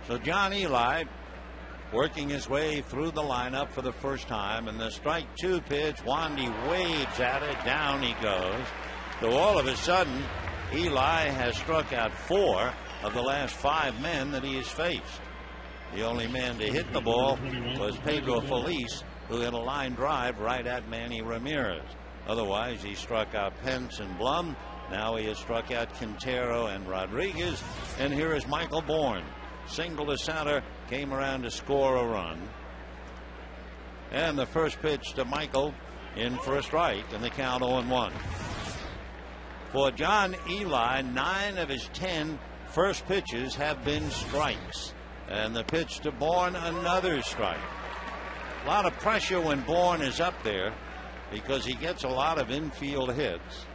So John Eli working his way through the lineup for the first time, and the strike 2 pitch, Wandy waves at it, down he goes. So all of a sudden, Eli has struck out 4 of the last 5 men that he has faced. The only man to hit the ball was Pedro Feliz, who hit a line drive right at Manny Ramirez. Otherwise, he struck out Pence and Blum. Now he has struck out Quintero and Rodriguez. And here is Michael Bourne. Single to center, came around to score a run. And the first pitch to Michael in for a strike, and the count 0-1. For John Eli, 9 of his 10 first pitches have been strikes. And the pitch to Bourne, another strike. A lot of pressure when Bourne is up there because he gets a lot of infield hits.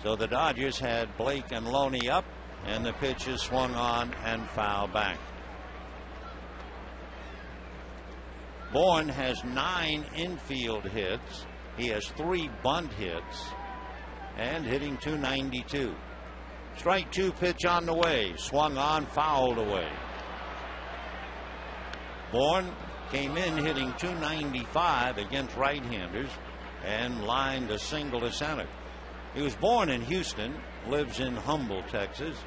So the Dodgers had Blake and Loney up, and the pitch is swung on and foul back. Bourne has 9 infield hits. He has 3 bunt hits and hitting .292. Strike 2 pitch on the way, swung on, fouled away. Bourne came in hitting .295 against right-handers and lined a single to center. He was born in Houston, lives in Humble, Texas,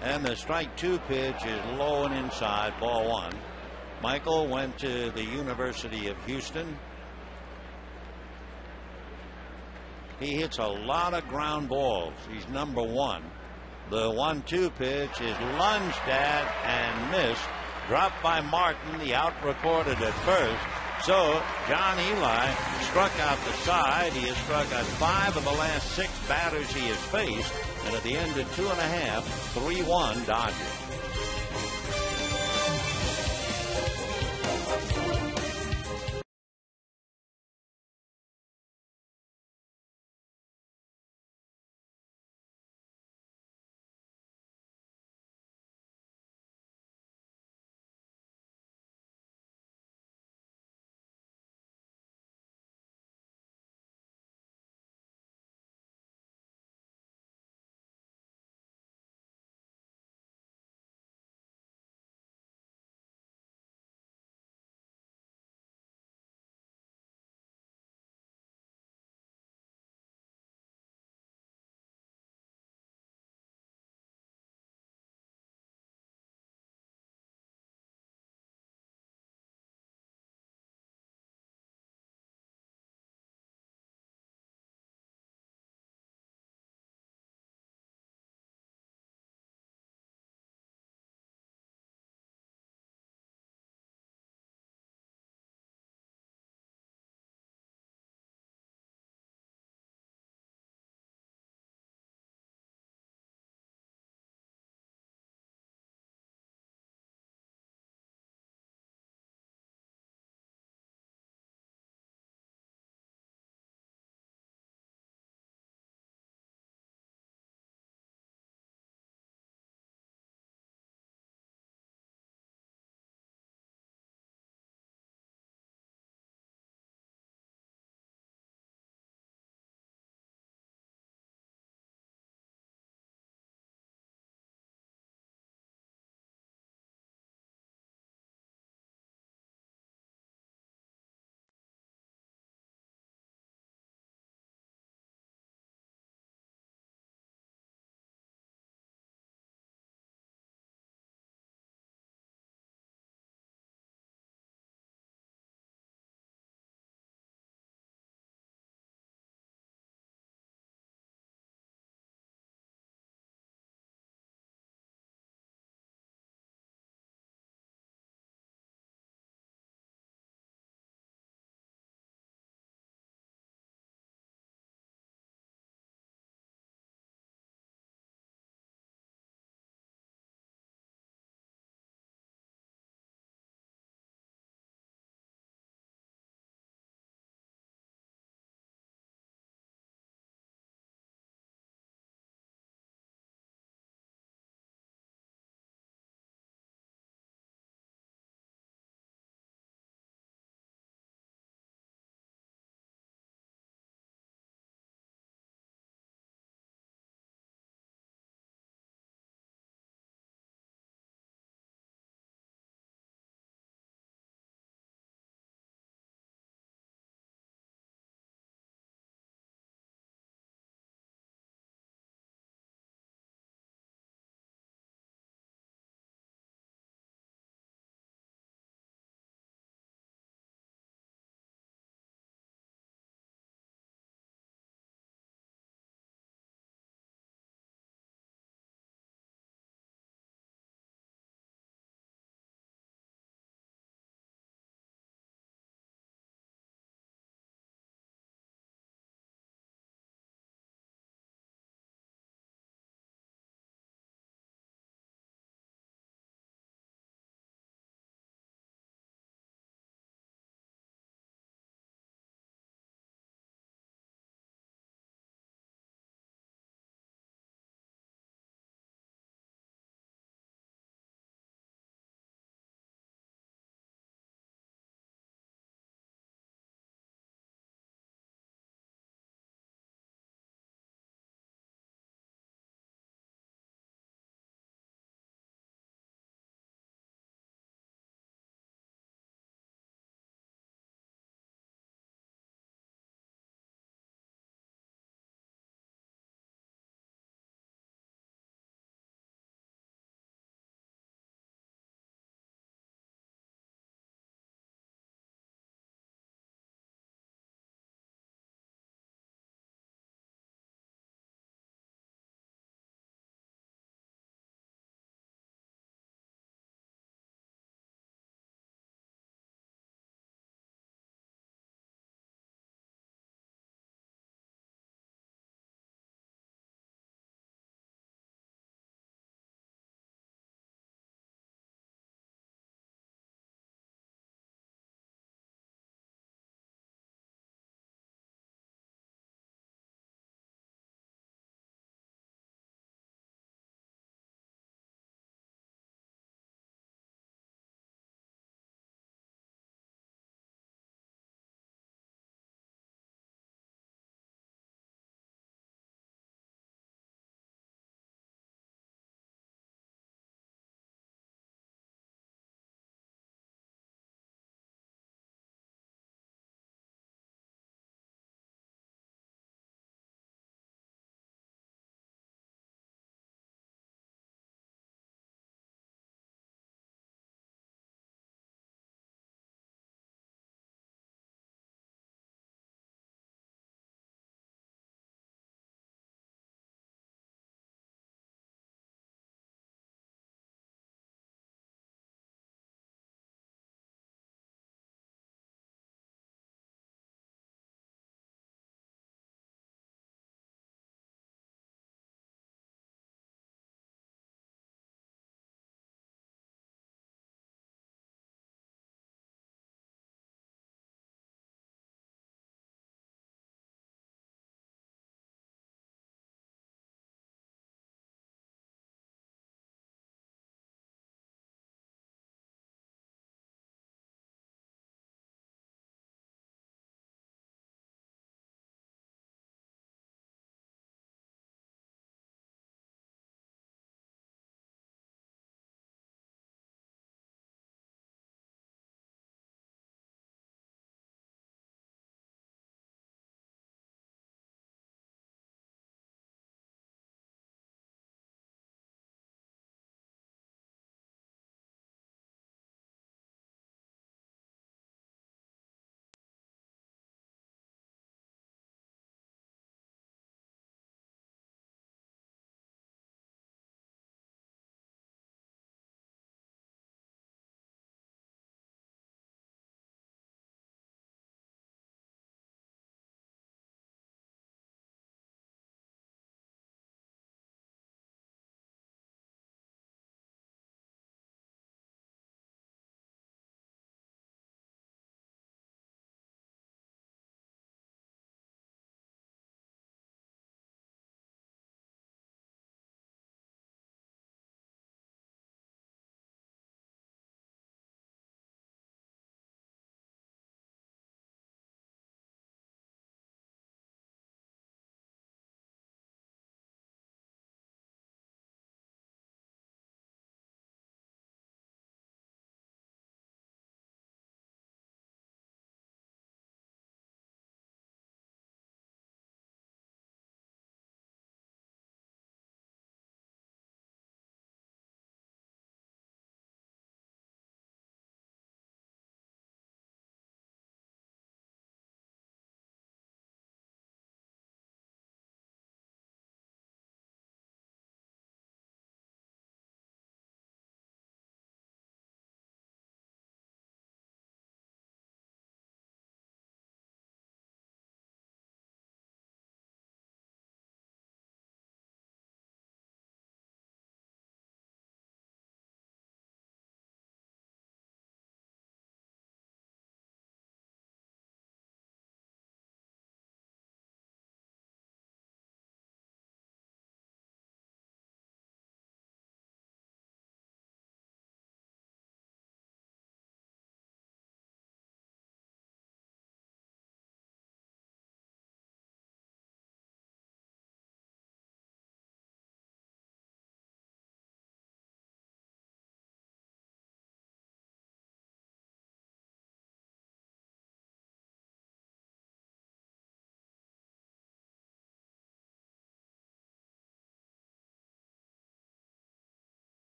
and the strike 2 pitch is low and inside, ball 1. Michael went to the University of Houston. He hits a lot of ground balls. He's number 1. The 1-2 pitch is lunged at and missed. Dropped by Martin, the out recorded at first. So John Eli struck out the side. He has struck out 5 of the last 6 batters he has faced. And at the end of 2.5, 3-1 Dodgers.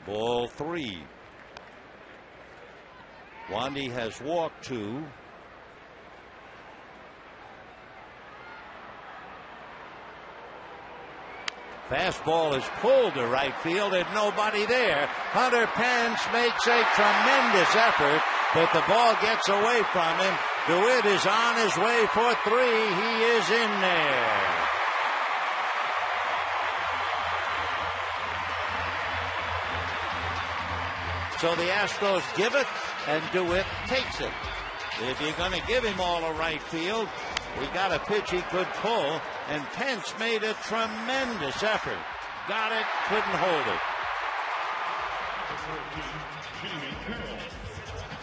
Ball 3. Wandy has walked 2. Fastball is pulled to right field and nobody there. Hunter Pence makes a tremendous effort, but the ball gets away from him. DeWitt is on his way for 3. He is in there. So the Astros give it and DeWitt takes it. If you're going to give him all to right field, we got a pitch he could pull, and Pence made a tremendous effort. Got it, couldn't hold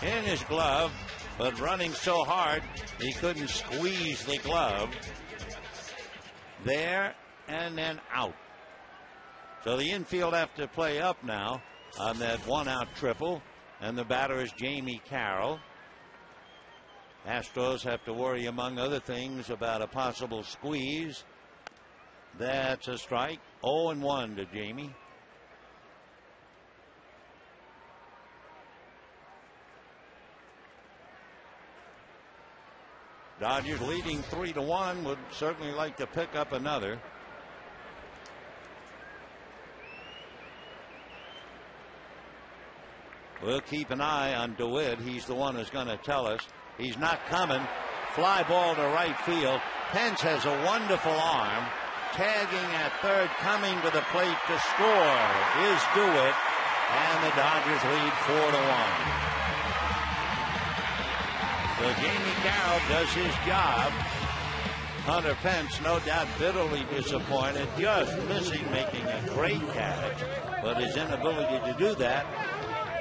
it. In his glove, but running so hard he couldn't squeeze the glove. There and then out. So the infield have to play up now on that 1-out triple, and the batter is Jamie Carroll. Astros have to worry, among other things, about a possible squeeze. That's a strike. 0-1 to Jamie. Dodgers leading 3-1. Would certainly like to pick up another. We'll keep an eye on DeWitt. He's the one who's going to tell us. He's not coming. Fly ball to right field. Pence has a wonderful arm. Tagging at third, coming to the plate to score is DeWitt, and the Dodgers lead 4-1. So Jamie Carroll does his job. Hunter Pence, no doubt, bitterly disappointed, just missing making a great catch, but his inability to do that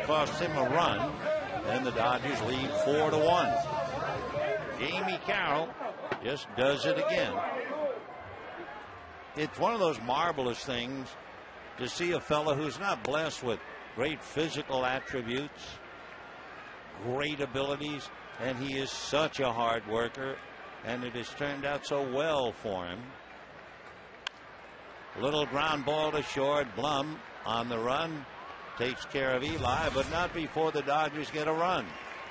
cost him a run, and the Dodgers lead 4-1. Jamie Carroll just does it again. It's one of those marvelous things to see a fellow who's not blessed with great physical attributes, great abilities, and he is such a hard worker, and it has turned out so well for him. Little ground ball to short. Blum on the run takes care of Eli, but not before the Dodgers get a run.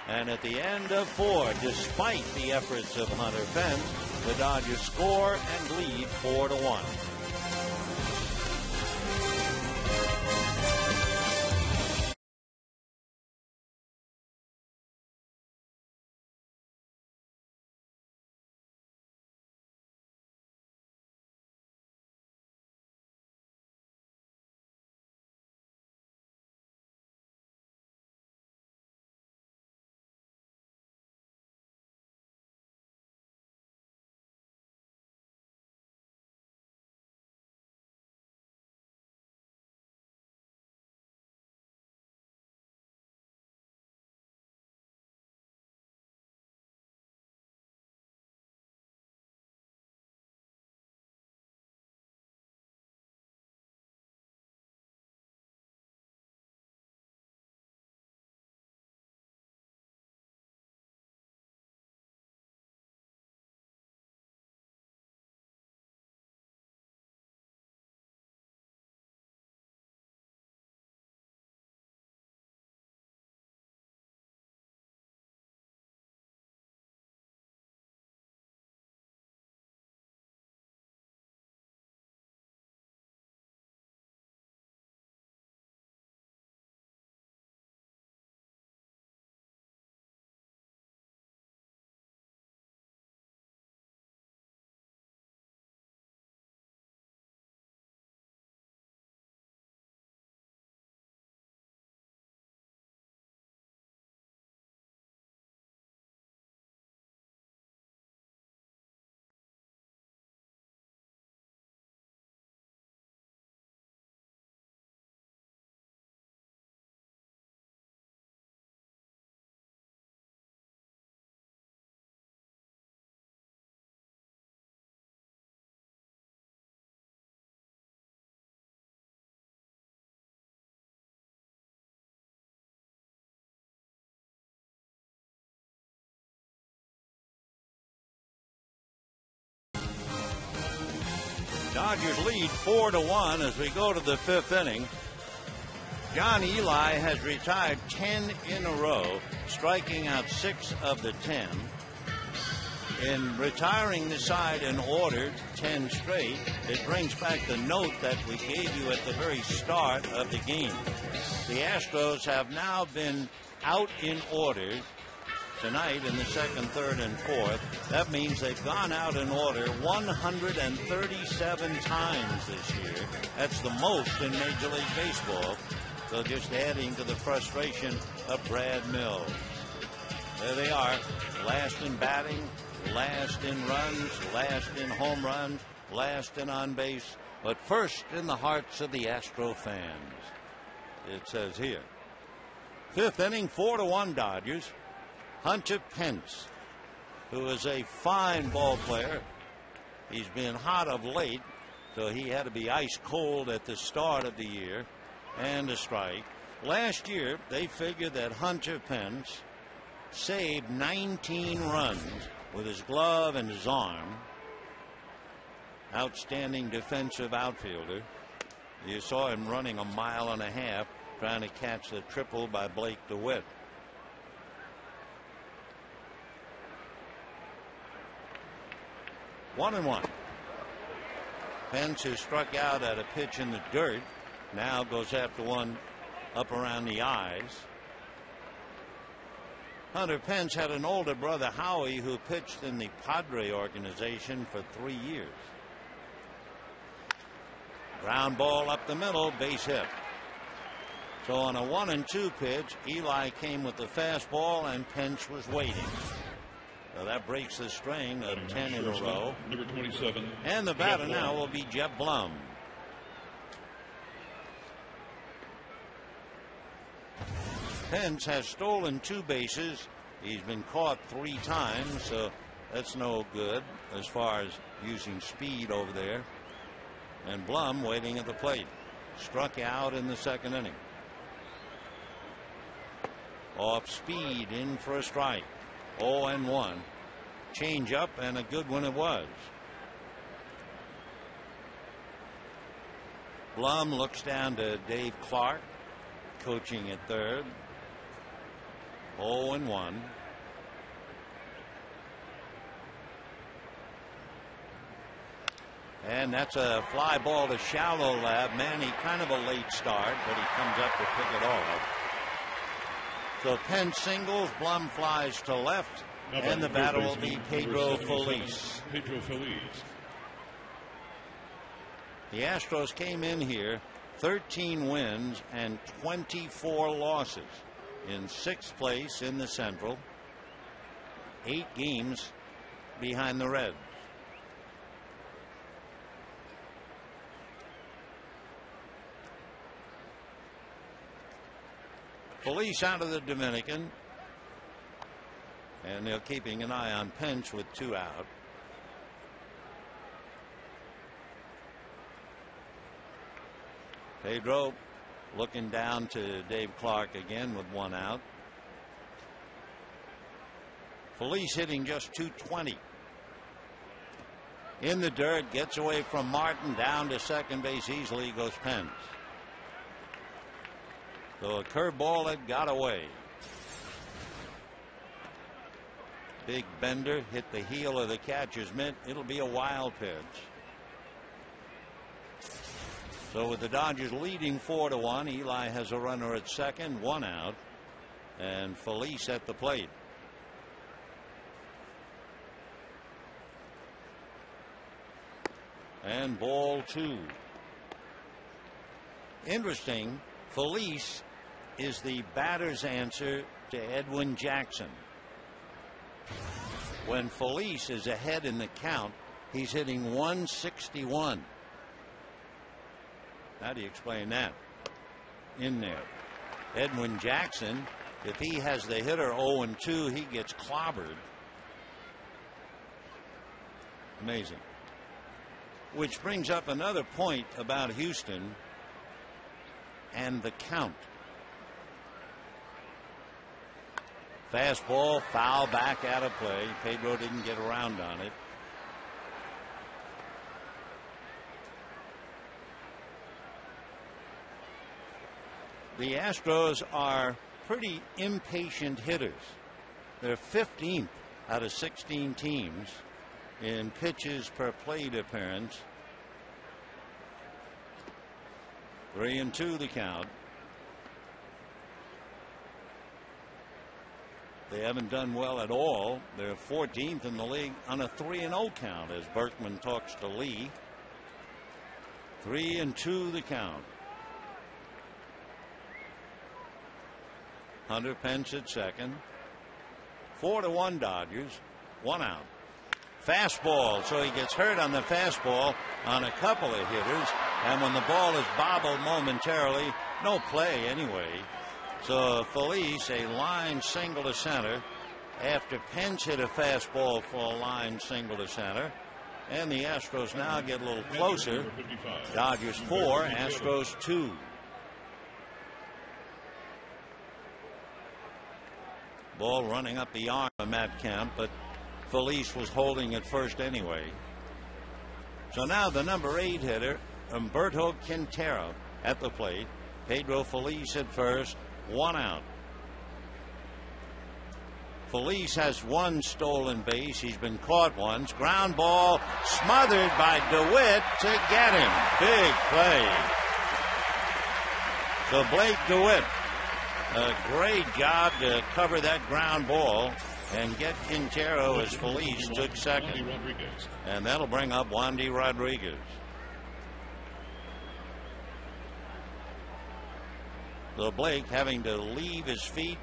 And at the end of 4, despite the efforts of Hunter Pence, the Dodgers score and lead 4-1. Dodgers lead 4-1 as we go to the 5th inning. John Eli has retired 10 in a row, striking out 6 of the 10. In retiring the side in order 10 straight, it brings back the note that we gave you at the very start of the game. The Astros have now been out in order tonight in the second, third, and fourth. That means they've gone out in order 137 times this year. That's the most in Major League Baseball. So just adding to the frustration of Brad Mills. There they are, last in batting, last in runs, last in home runs, last in on base, but first in the hearts of the Astro fans. It says here. Fifth inning, 4-1 Dodgers. Hunter Pence, who is a fine ball player. He's been hot of late, so he had to be ice cold at the start of the year. And a strike. Last year, they figured that Hunter Pence saved 19 runs with his glove and his arm. Outstanding defensive outfielder. You saw him running 1.5 miles trying to catch the triple by Blake DeWitt. One and one. Pence, who struck out at a pitch in the dirt, now goes after one up around the eyes. Hunter Pence had an older brother, Howie, who pitched in the Padre organization for 3 years. Ground ball up the middle, base hit. So on a 1-2 pitch, Eli came with the fastball and Pence was waiting. So that breaks the string of 10 in a row. Number 27. And the batter now will be Jeff Blum. Pence has stolen 2 bases. He's been caught 3 times, so that's no good as far as using speed over there. And Blum waiting at the plate. Struck out in the second inning. Off speed, in for a strike. 0-1. Change up, and a good one it was. Blum looks down to Dave Clark, coaching at third. 0-1. And that's a fly ball to shallow left. Manny, kind of a late start, but he comes up to pick it off. So Pence singles, Blum flies to left, and the batter will be Pedro Feliz. Pedro Feliz. The Astros came in here 13 wins and 24 losses, in 6th place in the Central, 8 games behind the Reds. Feliz out of the Dominican, and they're keeping an eye on Pence with 2 out. Pedro looking down to Dave Clark again with 1 out. Feliz hitting just .220. In the dirt, gets away from Martin, down to second base easily goes Pence. So a curveball that got away. Big bender hit the heel of the catcher's mitt. It'll be a wild pitch. So with the Dodgers leading 4-1, Eli has a runner at second, 1 out, and Feliz at the plate. And ball 2. Interesting, Feliz is the batter's answer to Edwin Jackson. When Feliz is ahead in the count, he's hitting 161. How do you explain that? In there. Edwin Jackson, if he has the hitter 0-2, he gets clobbered. Amazing. Which brings up another point about Houston and the count. Fastball, foul back out of play. Pedro didn't get around on it. The Astros are pretty impatient hitters. They're 15th out of 16 teams in pitches per plate appearance. 3-2 the count. They haven't done well at all. They're 14th in the league on a 3-0 count as Berkman talks to Lee. 3-2 the count. Hunter Pence at second. 4-1 Dodgers. 1 out. Fastball, so he gets hurt on the fastball on a couple of hitters, and when the ball is bobbled momentarily, no play anyway. So Felice, a line single to center after Pence hit a fastball for a line single to center. And the Astros now get a little closer. Dodgers 4, Astros 2. Ball running up the arm of Matt Kemp, but Felice was holding at first anyway. So now the number 8 hitter, Humberto Quintero, at the plate. Pedro Felice at first. 1 out. Felice has 1 stolen base. He's been caught once. Ground ball smothered by DeWitt to get him. Big play. So Blake DeWitt, a great job to cover that ground ball and get Quintero as Felice took second. And that'll bring up Wandy Rodriguez. So Blake having to leave his feet,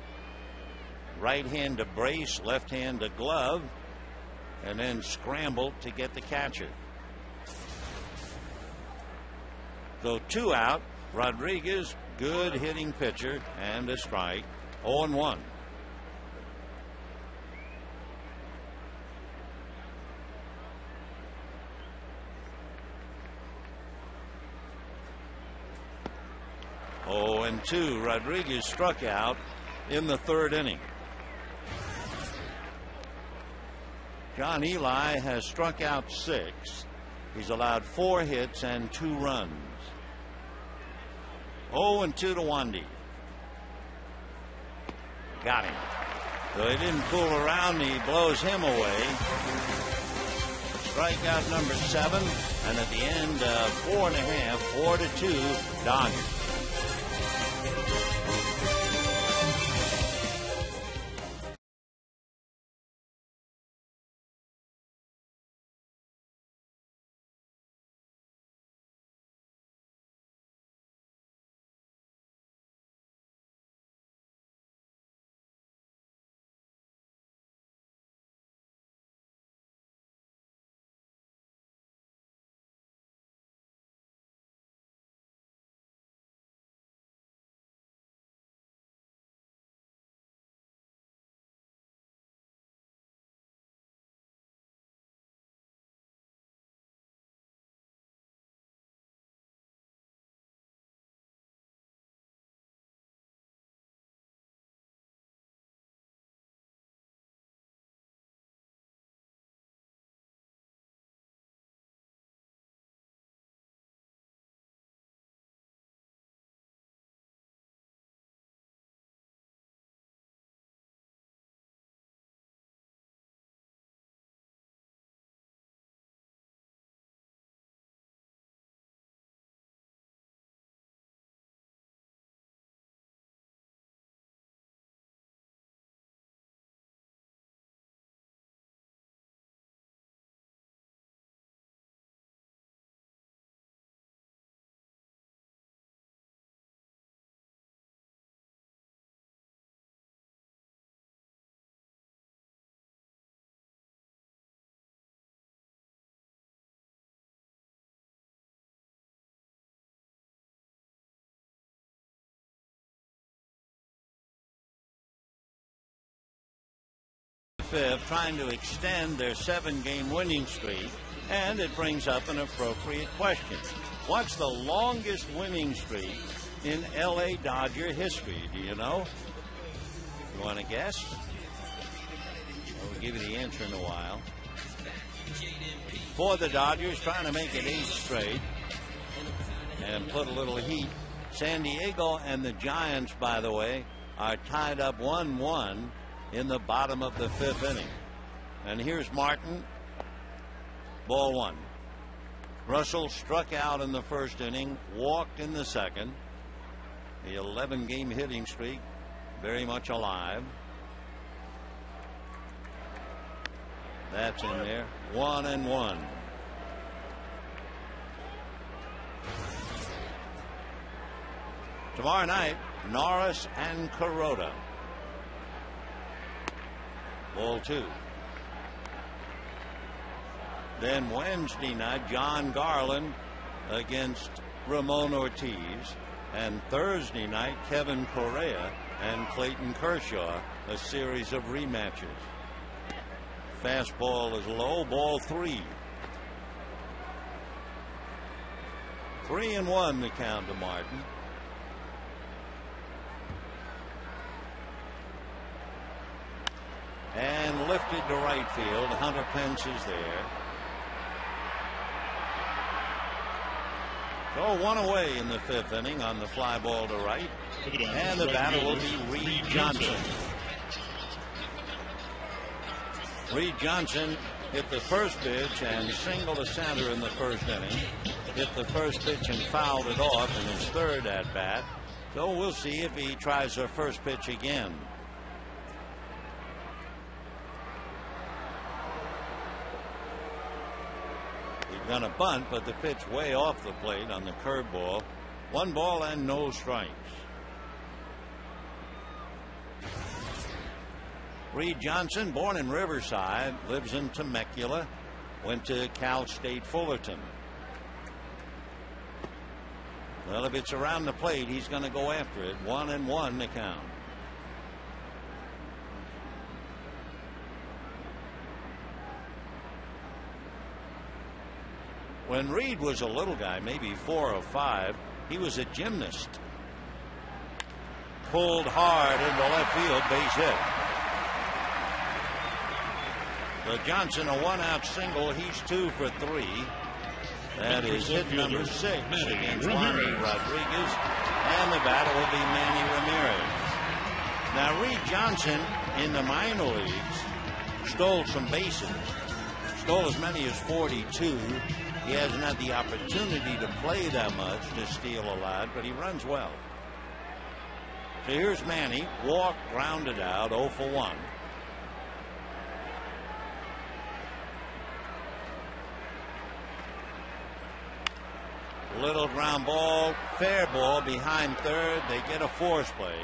right hand to brace, left hand to glove, and then scramble to get the catcher. So 2 out. Rodriguez, good hitting pitcher, and a strike. 0-1. And 2. Rodriguez struck out in the 3rd inning. John Eli has struck out 6. He's allowed 4 hits and 2 runs. 0-2 to Wandy. Got him. So he didn't fool around. He blows him away. Strikeout number 7. And at the end, 4.5, 4-2 Dodgers. Fifth, trying to extend their 7-game winning streak, and it brings up an appropriate question. What's the longest winning streak in LA Dodger history? Do you know? You want to guess? We'll give you the answer in a while. For the Dodgers, trying to make it 8 straight and put a little heat San Diego and the Giants, by the way, are tied up 1-1 in the bottom of the 5th inning. And here's Martin. Ball 1. Russell struck out in the 1st inning, walked in the 2nd. The 11-game hitting streak very much alive. That's in there. 1-1. Tomorrow night, Norris and Kuroda. Ball 2. Then Wednesday night, John Garland against Ramon Ortiz. And Thursday night, Kevin Correa and Clayton Kershaw, a series of rematches. Fastball is low. Ball 3. 3-1 the count to Martin. And lifted to right field. Hunter Pence is there. So 1 away in the 5th inning on the fly ball to right. And the batter will be Reed Johnson. Reed Johnson hit the first pitch and singled to center in the 1st inning. Hit the first pitch and fouled it off in his 3rd at bat. So we'll see if he tries the first pitch again. Gonna bunt, but the pitch way off the plate on the curveball. 1 ball and no strikes. Reed Johnson, born in Riverside, lives in Temecula, went to Cal State Fullerton. Well, if it's around the plate, he's going to go after it. 1-1 the count. When Reed was a little guy, maybe 4 or 5, he was a gymnast. Pulled hard into left field, base hit. So Johnson, a 1-out single. He's 2 for 3. That is hit number 6 against Wandy Rodriguez. And the batter will be Manny Ramirez. Now, Reed Johnson in the minor leagues stole some bases. Stole as many as 42. He hasn't had the opportunity to play that much to steal a lot, but he runs well. So here's Manny. Walk, grounded out, 0 for 1. Little ground ball, fair ball behind 3rd. They get a force play.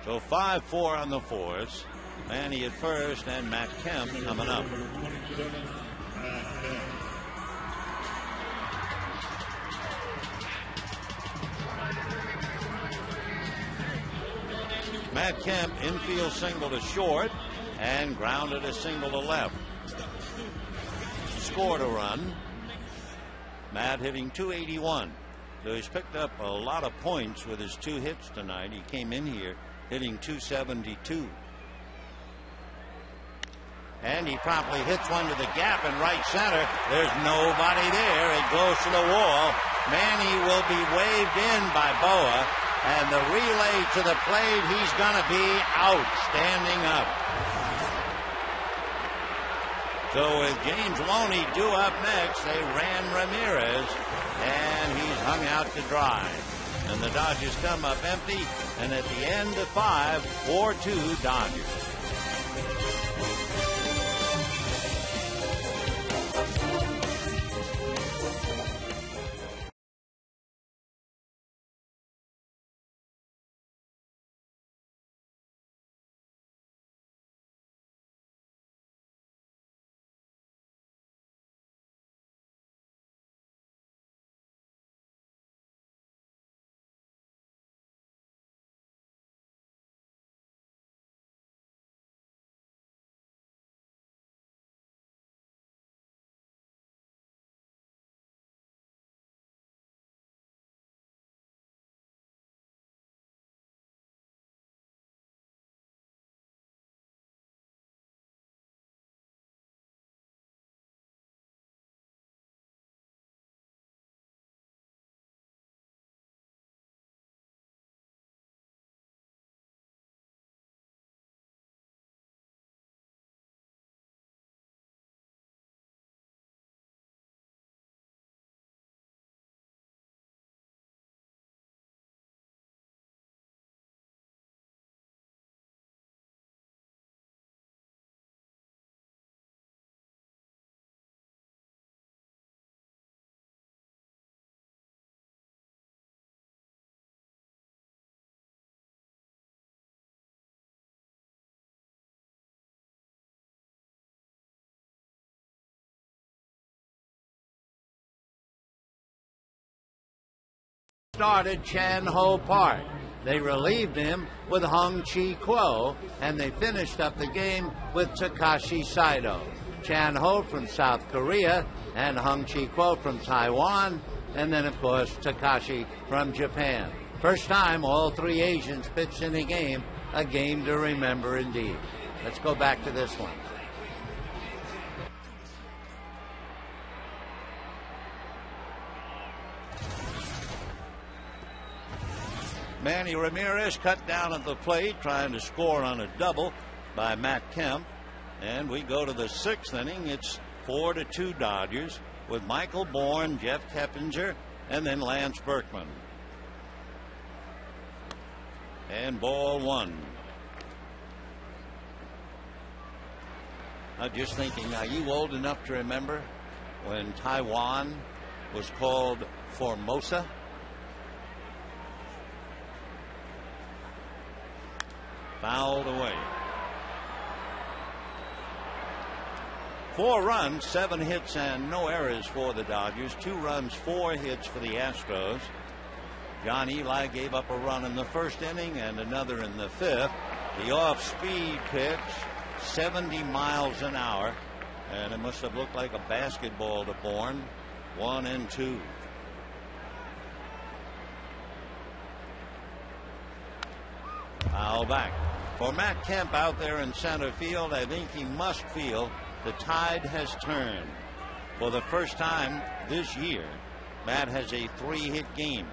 So 5-4 on the force. Manny at first and Matt Kemp coming up. Matt Kemp infield single to short and grounded a single to left. Scored a run. Matt hitting .281. So he's picked up a lot of points with his 2 hits tonight. He came in here hitting .272. And he promptly hits one to the gap in right center. There's nobody there. It goes to the wall. Manny will be waved in by Boa. And the relay to the plate, he's going to be out, standing up. So with James Loney due up next, they ran Ramirez. And he's hung out to dry. And the Dodgers come up empty. And at the end of 5, 4-2 Dodgers. started Chan-Ho Park. They relieved him with Hong-Chi Kuo, and they finished up the game with Takashi Saito. Chan-Ho from South Korea and Hong-Chi Kuo from Taiwan, and then, of course, Takashi from Japan. First time all three Asians pitched in a game to remember indeed. Let's go back to this one. Manny Ramirez cut down at the plate, trying to score on a double by Matt Kemp. And we go to the sixth inning. It's 4-2 Dodgers with Michael Bourne, Jeff Keppinger, and then Lance Berkman. And ball one. I'm just thinking, are you old enough to remember when Taiwan was called Formosa? Fouled away. 4 runs, 7 hits, and no errors for the Dodgers. 2 runs, 4 hits for the Astros. John Eli gave up a run in the first inning and another in the fifth. The off-speed pitch, 70 miles an hour, and it must have looked like a basketball to Bourne. 1-2. Foul back. For Matt Kemp out there in center field, I think he must feel the tide has turned. For the first time this year, Matt has a 3-hit game.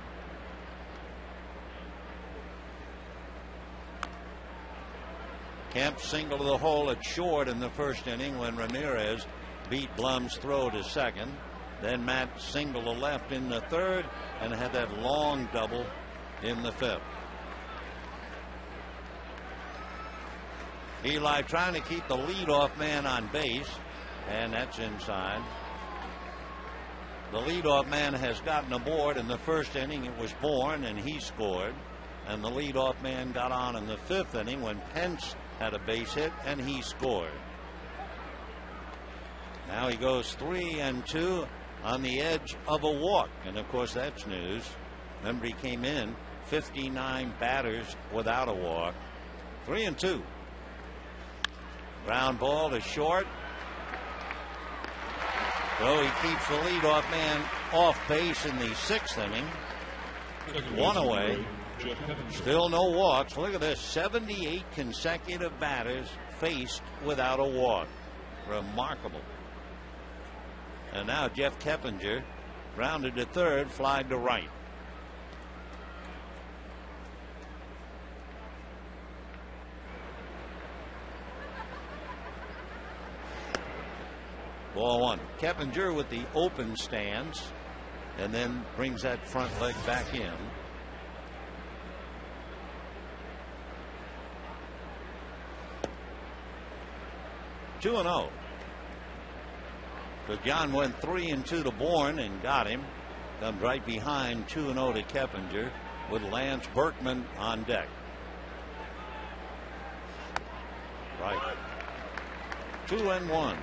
Kemp single to the hole at short in the first inning when Ramirez beat Blum's throw to second. Then Matt single to left in the third and had that long double in the fifth. Eli trying to keep the leadoff man on base, and that's inside. The leadoff man has gotten aboard in the first inning. It was Bourne, and he scored. And the leadoff man got on in the fifth inning when Pence had a base hit, and he scored. Now he goes 3-2 on the edge of a walk, and of course that's news. Remember, he came in 59 batters without a walk. 3-2. Ground ball to short. So he keeps the leadoff man off base in the sixth inning. 1 away. Still no walks. Look at this. 78 consecutive batters faced without a walk. Remarkable. And now Jeff Keppinger grounded to third, flied to right. Ball one. Keppinger with the open stance, and then brings that front leg back in. Two and 0. So John went 3-2 to Bourne and got him. Comes right behind 2-0 to Keppinger with Lance Berkman on deck. Right. 2-1.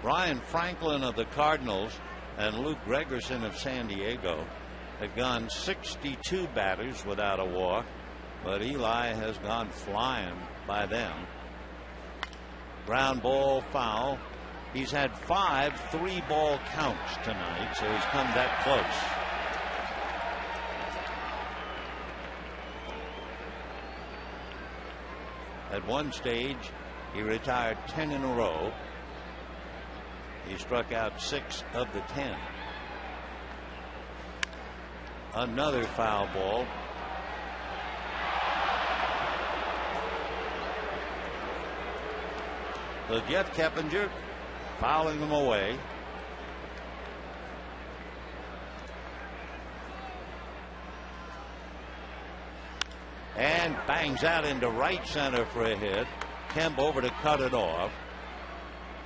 Ryan Franklin of the Cardinals and Luke Gregerson of San Diego have gone 62 batters without a walk, but Eli has gone flying by them. Ground ball foul. He's had 5 3-ball counts tonight, so he's come that close. At one stage, he retired 10 in a row. He struck out 6 of the 10. Another foul ball. So Jeff Keppinger fouling them away. And bangs out into right center for a hit. Kemp over to cut it off.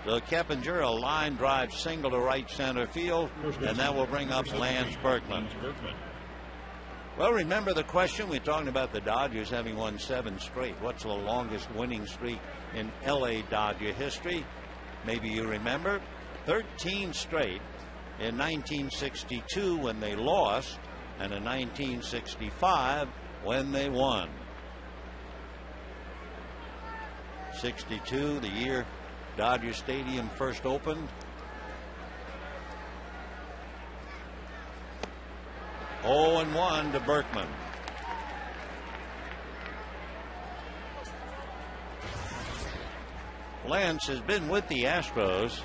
So Keppinger, a line drive single to right center field, and that will bring up Lance Berkman. Well, remember the question? We're talking about the Dodgers having won 7 straight. What's the longest winning streak in L.A. Dodger history? Maybe you remember. 13 straight in 1962 when they lost, and in 1965 when they won. 62, the year Dodger Stadium first opened. 0-1 to Berkman. Lance has been with the Astros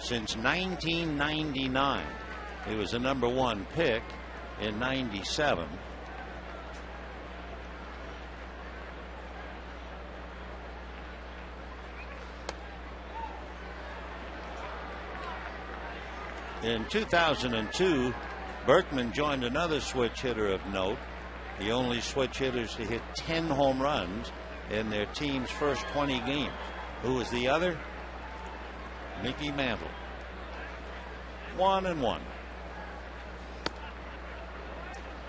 since 1999. He was the #1 pick in '97. In 2002, Berkman joined another switch hitter of note, the only switch hitters to hit 10 home runs in their team's first 20 games. Who was the other? Mickey Mantle. 1-1.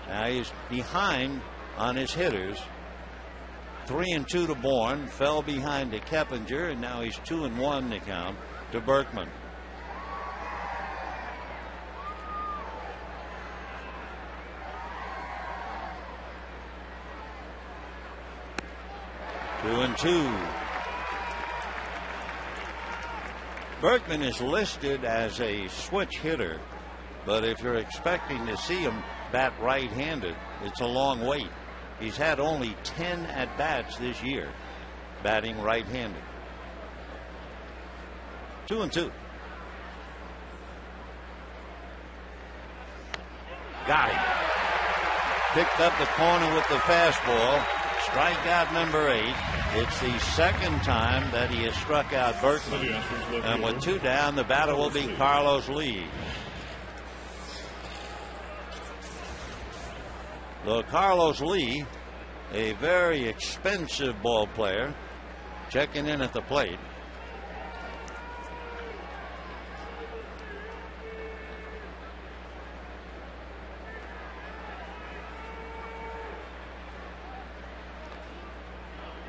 Now he's behind on his hitters. 3-2 to Bourne, fell behind to Keppinger, and now he's 2-1 to count to Berkman. Two and two. Berkman is listed as a switch hitter, but if you're expecting to see him bat right-handed, it's a long wait. He's had only 10 at-bats this year batting right-handed. 2-2. Got him. Picked up the corner with the fastball. Strikeout number 8. It's the second time that he has struck out Berkman. And with 2 down, the batter will be Carlos Lee. Though Carlos Lee, a very expensive ball player, checking in at the plate.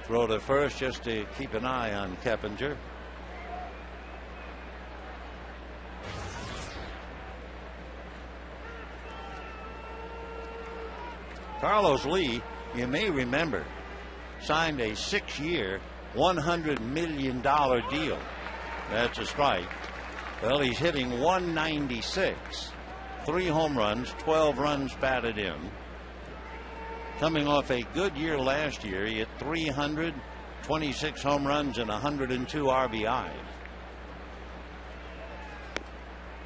Throw to first just to keep an eye on Keppinger. Carlos Lee, you may remember, signed a 6-year, $100 million deal. That's a strike. Well, he's hitting 196, 3 home runs, 12 runs batted in. Coming off a good year last year, he hit 326 home runs and 102 RBIs.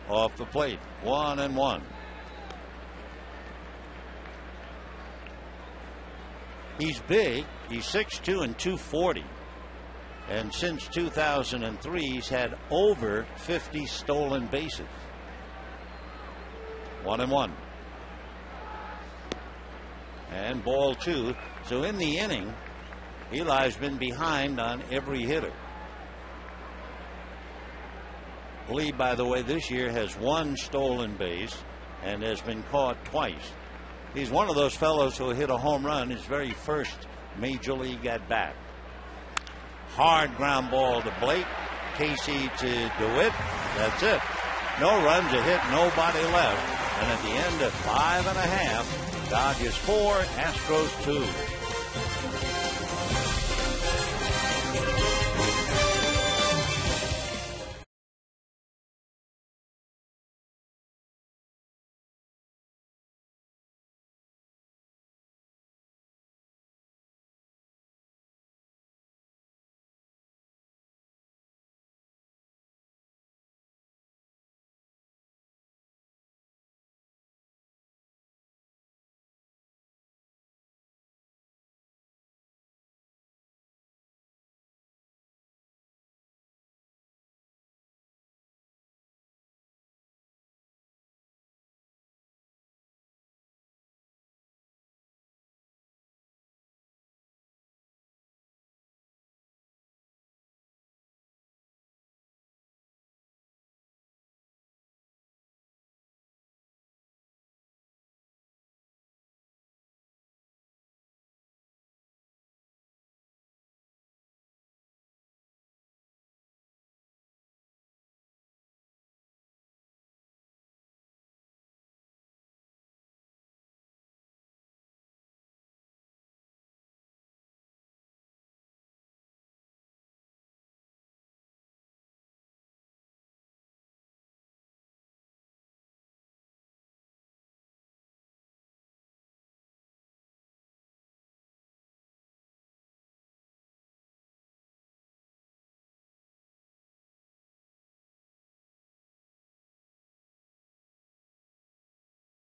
Off the plate, 1-1. He's big. He's 6'2" and 240. And since 2003, he's had over 50 stolen bases. 1-1. And ball 2. So in the inning, Eli's been behind on every hitter. Lee, by the way, this year has 1 stolen base and has been caught twice. He's one of those fellows who hit a home run his very first major league at bat. Hard ground ball to Blake. Casey to DeWitt. That's it. No runs, a hit, nobody left. And at the end of 5.5, Dodgers 4, Astros 2.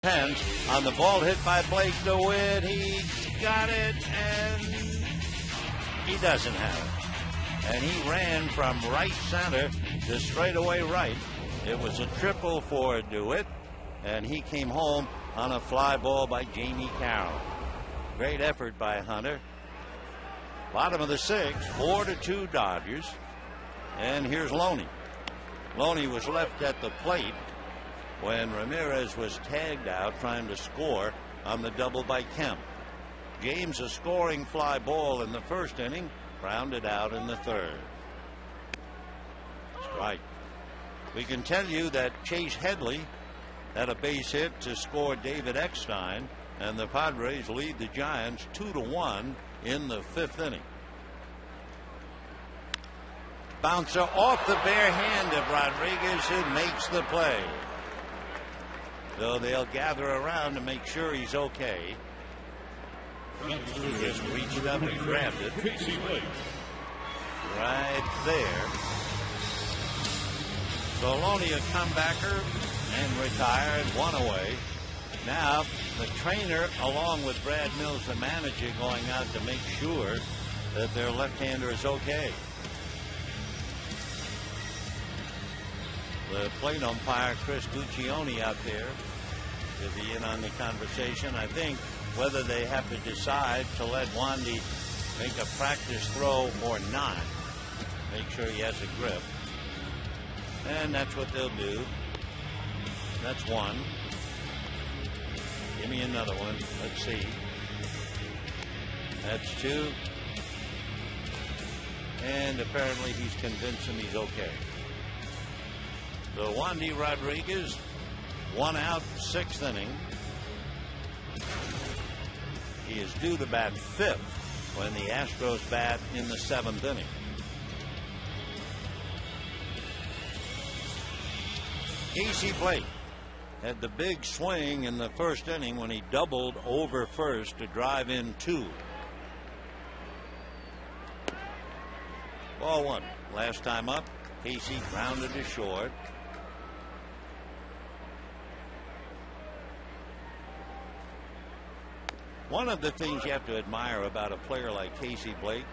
Pence on the ball hit by Blake DeWitt. He got it, and he doesn't have it. And he ran from right center to straightaway right. It was a triple for DeWitt, and he came home on a fly ball by Jamie Carroll. Great effort by Hunter. Bottom of the sixth, 4-2 Dodgers. And here's Loney. Loney was left at the plate when Ramirez was tagged out trying to score on the double by Kemp. James, a scoring fly ball in the first inning, grounded out in the third. Strike. We can tell you that Chase Headley had a base hit to score David Eckstein, and the Padres lead the Giants 2-1 in the fifth inning. Bouncer off the bare hand of Rodriguez, who makes the play. So they'll gather around to make sure he's okay. He just reached up and grabbed it. Right there. So Loney, a comebacker, and retired, one away. Now the trainer, along with Brad Mills, the manager, going out to make sure that their left-hander is okay. The plate umpire, Chris Guccione, out there to be in on the conversation. I think whether they have to decide to let Wandy make a practice throw or not, make sure he has a grip. And that's what they'll do. That's one. Give me another one. Let's see. That's two. And apparently he's convinced him he's okay. So Wandy Rodriguez, 1 out, 6th inning. He is due to bat 5th when the Astros bat in the 7th inning. Casey Blake had the big swing in the first inning when he doubled over first to drive in 2. Ball 1. Last time up, Casey grounded to short. One of the things you have to admire about a player like Casey Blake,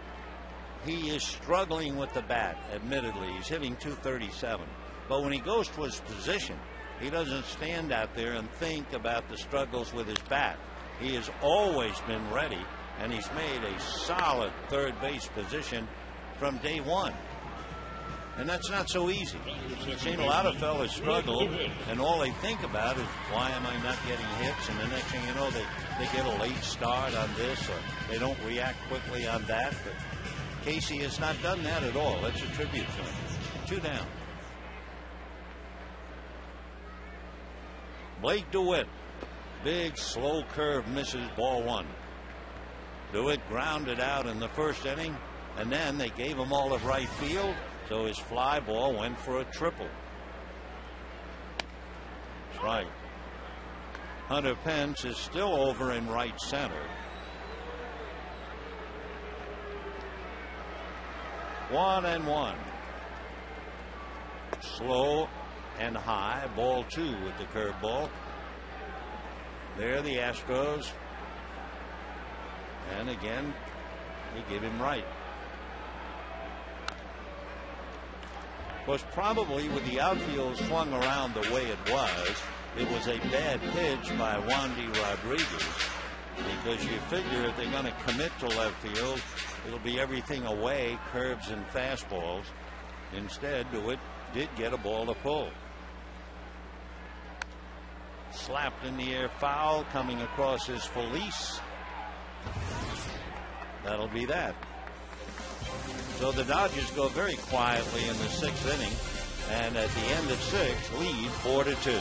he is struggling with the bat, admittedly. He's hitting .237. But when he goes to his position, he doesn't stand out there and think about the struggles with his bat. He has always been ready, and he's made a solid third base position from day one. And that's not so easy. I've seen a lot of fellas struggle, and all they think about is, why am I not getting hits? And the next thing you know, they get a late start on this, or they don't react quickly on that. But Casey has not done that at all. That's a tribute to him. 2 down. Blake DeWitt. Big slow curve misses, ball 1. DeWitt grounded out in the first inning, and then they gave him all of right field. So his fly ball went for a triple. Strike. Hunter Pence is still over in right center. 1-1. Slow and high. Ball 2 with the curveball. There the Astros. And again, they give him right. Was probably, with the outfield swung around the way it was a bad pitch by Wandy Rodriguez, because you figure if they're going to commit to left field, it'll be everything away, curves and fastballs. Instead, DeWitt did get a ball to pull. Slapped in the air foul coming across his Felice. That'll be that. So the Dodgers go very quietly in the 6th inning, and at the end of 6, lead 4-2.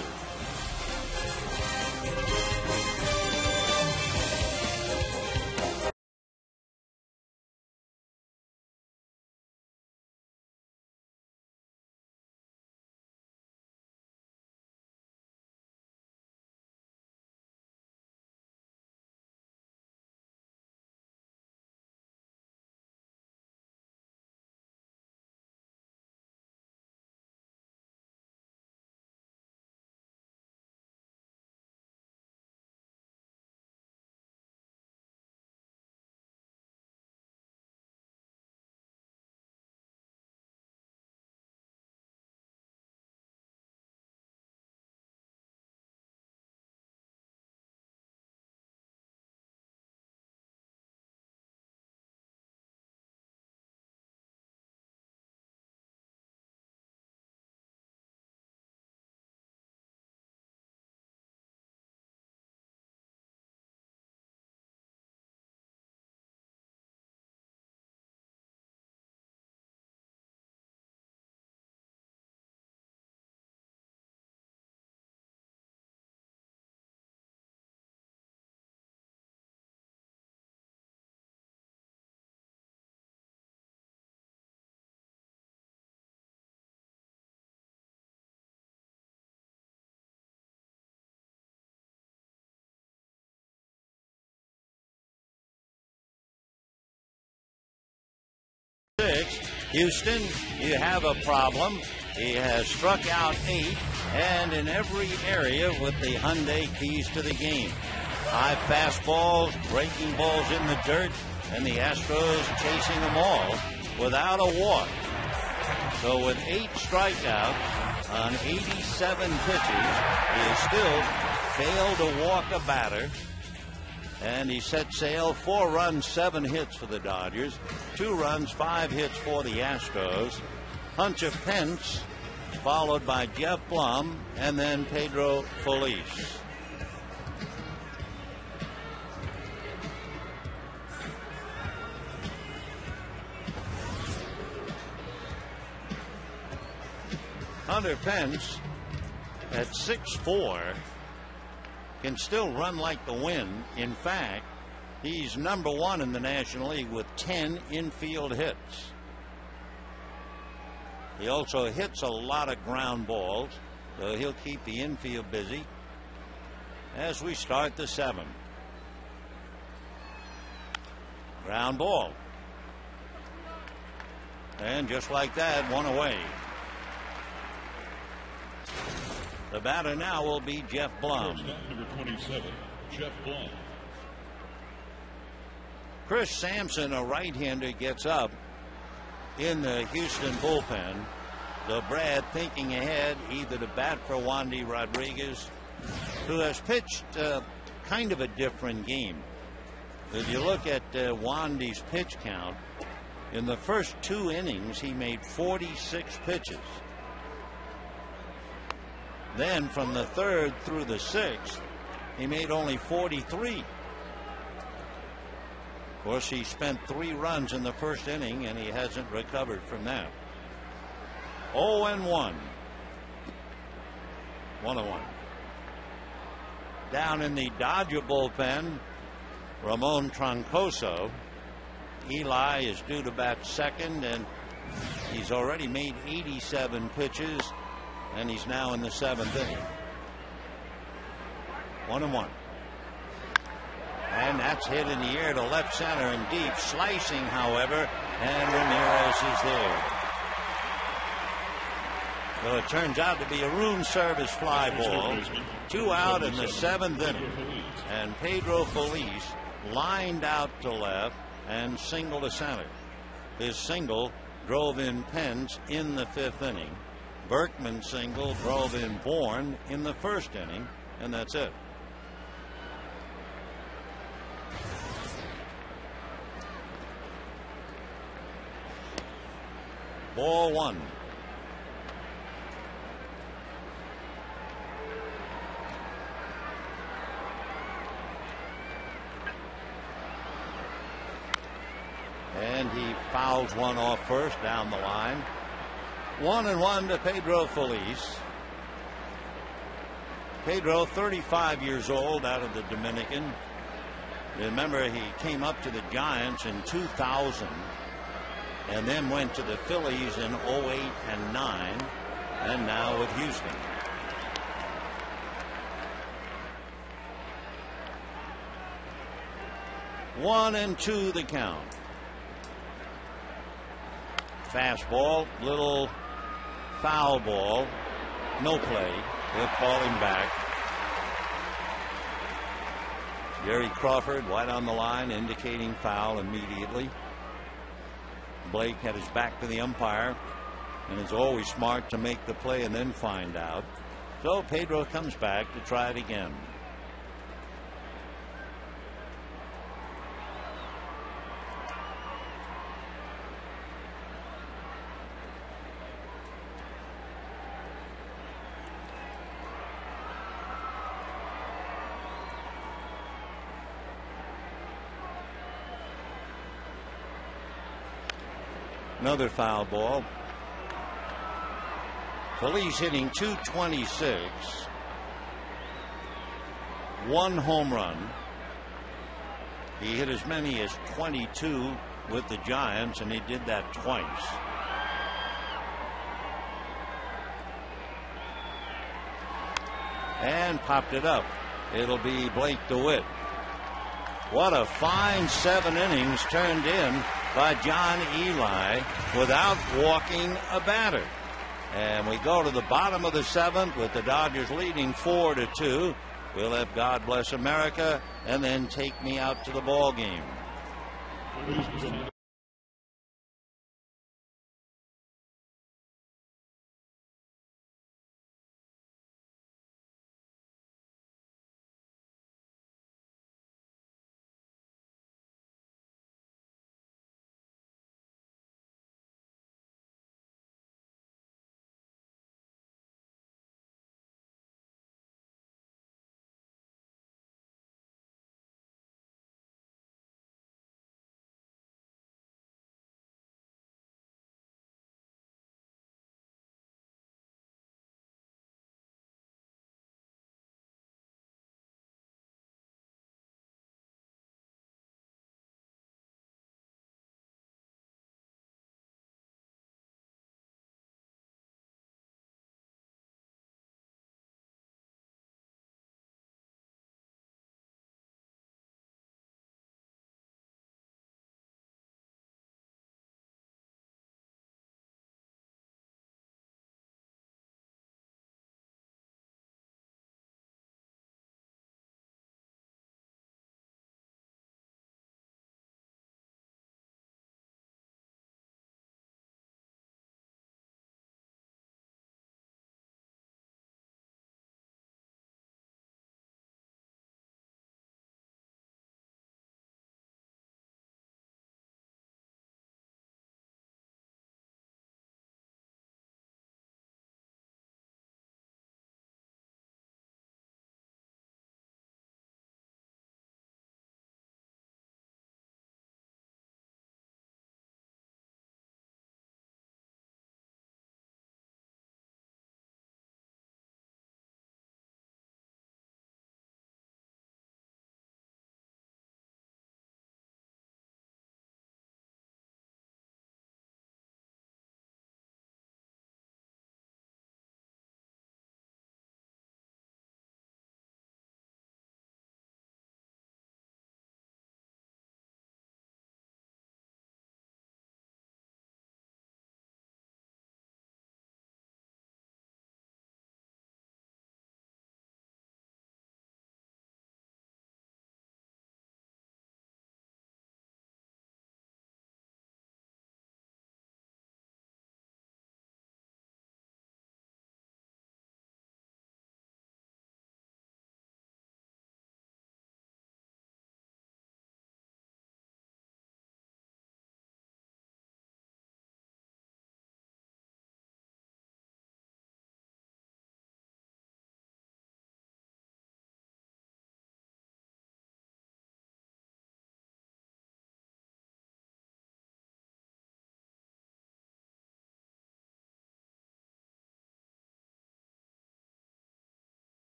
6. Houston, you have a problem. He has struck out 8, and in every area with the Hyundai keys to the game. High fastballs, breaking balls in the dirt, and the Astros chasing them all without a walk. So with 8 strikeouts on 87 pitches, he has still failed to walk a batter. And he set sail 4 runs, 7 hits for the Dodgers, 2 runs, 5 hits for the Astros. Hunter Pence, followed by Jeff Blum, and then Pedro Feliz. Hunter Pence at 6'4" can still run like the wind. In fact, he's number 1 in the National League with 10 infield hits. He also hits a lot of ground balls, so he'll keep the infield busy as we start the 7th. Ground ball. And just like that, 1 away. The batter now will be Jeff Blum. Number 27, Jeff Blum. Chris Sampson, a right-hander, gets up in the Houston bullpen. So Brad thinking ahead either to bat for Wandy Rodriguez, who has pitched kind of a different game. If you look at Wandy's pitch count, in the first 2 innings he made 46 pitches. Then from the 3rd through the 6th, he made only 43. Of course, he spent 3 runs in the first inning, and he hasn't recovered from that. 0-1. 1-1. Down in the Dodger bullpen, Ramon Troncoso. Eli is due to bat second, and he's already made 87 pitches. And he's now in the 7th inning. 1-1. And that's hit in the air to left center and deep. Slicing, however, and Ramirez is there. So it turns out to be a room service fly ball. 2 out in the 7th inning. And Pedro Feliz lined out to left and single to center. His single drove in Pence in the 5th inning. Berkman single drove in Bourne in the 1st inning, and that's it. Ball 1. And he fouls one off first down the line. 1-1 to Pedro Feliz. Pedro, 35 years old, out of the Dominican. Remember, he came up to the Giants in 2000 and then went to the Phillies in 08 and 09, and now with Houston. One and two the count. Fastball, little foul ball, no play. They'll call him back. Jerry Crawford right on the line, indicating foul immediately. Blake had his back to the umpire, and is always smart to make the play and then find out. So Pedro comes back to try it again. Another foul ball. Feliz hitting .226. 1 home run. He hit as many as 22 with the Giants, and he did that twice. And popped it up. It'll be Blake DeWitt. What a fine 7 innings turned in by John Eli without walking a batter. And we go to the bottom of the 7th with the Dodgers leading 4-2. We'll have God Bless America and then Take Me Out to the Ball Game.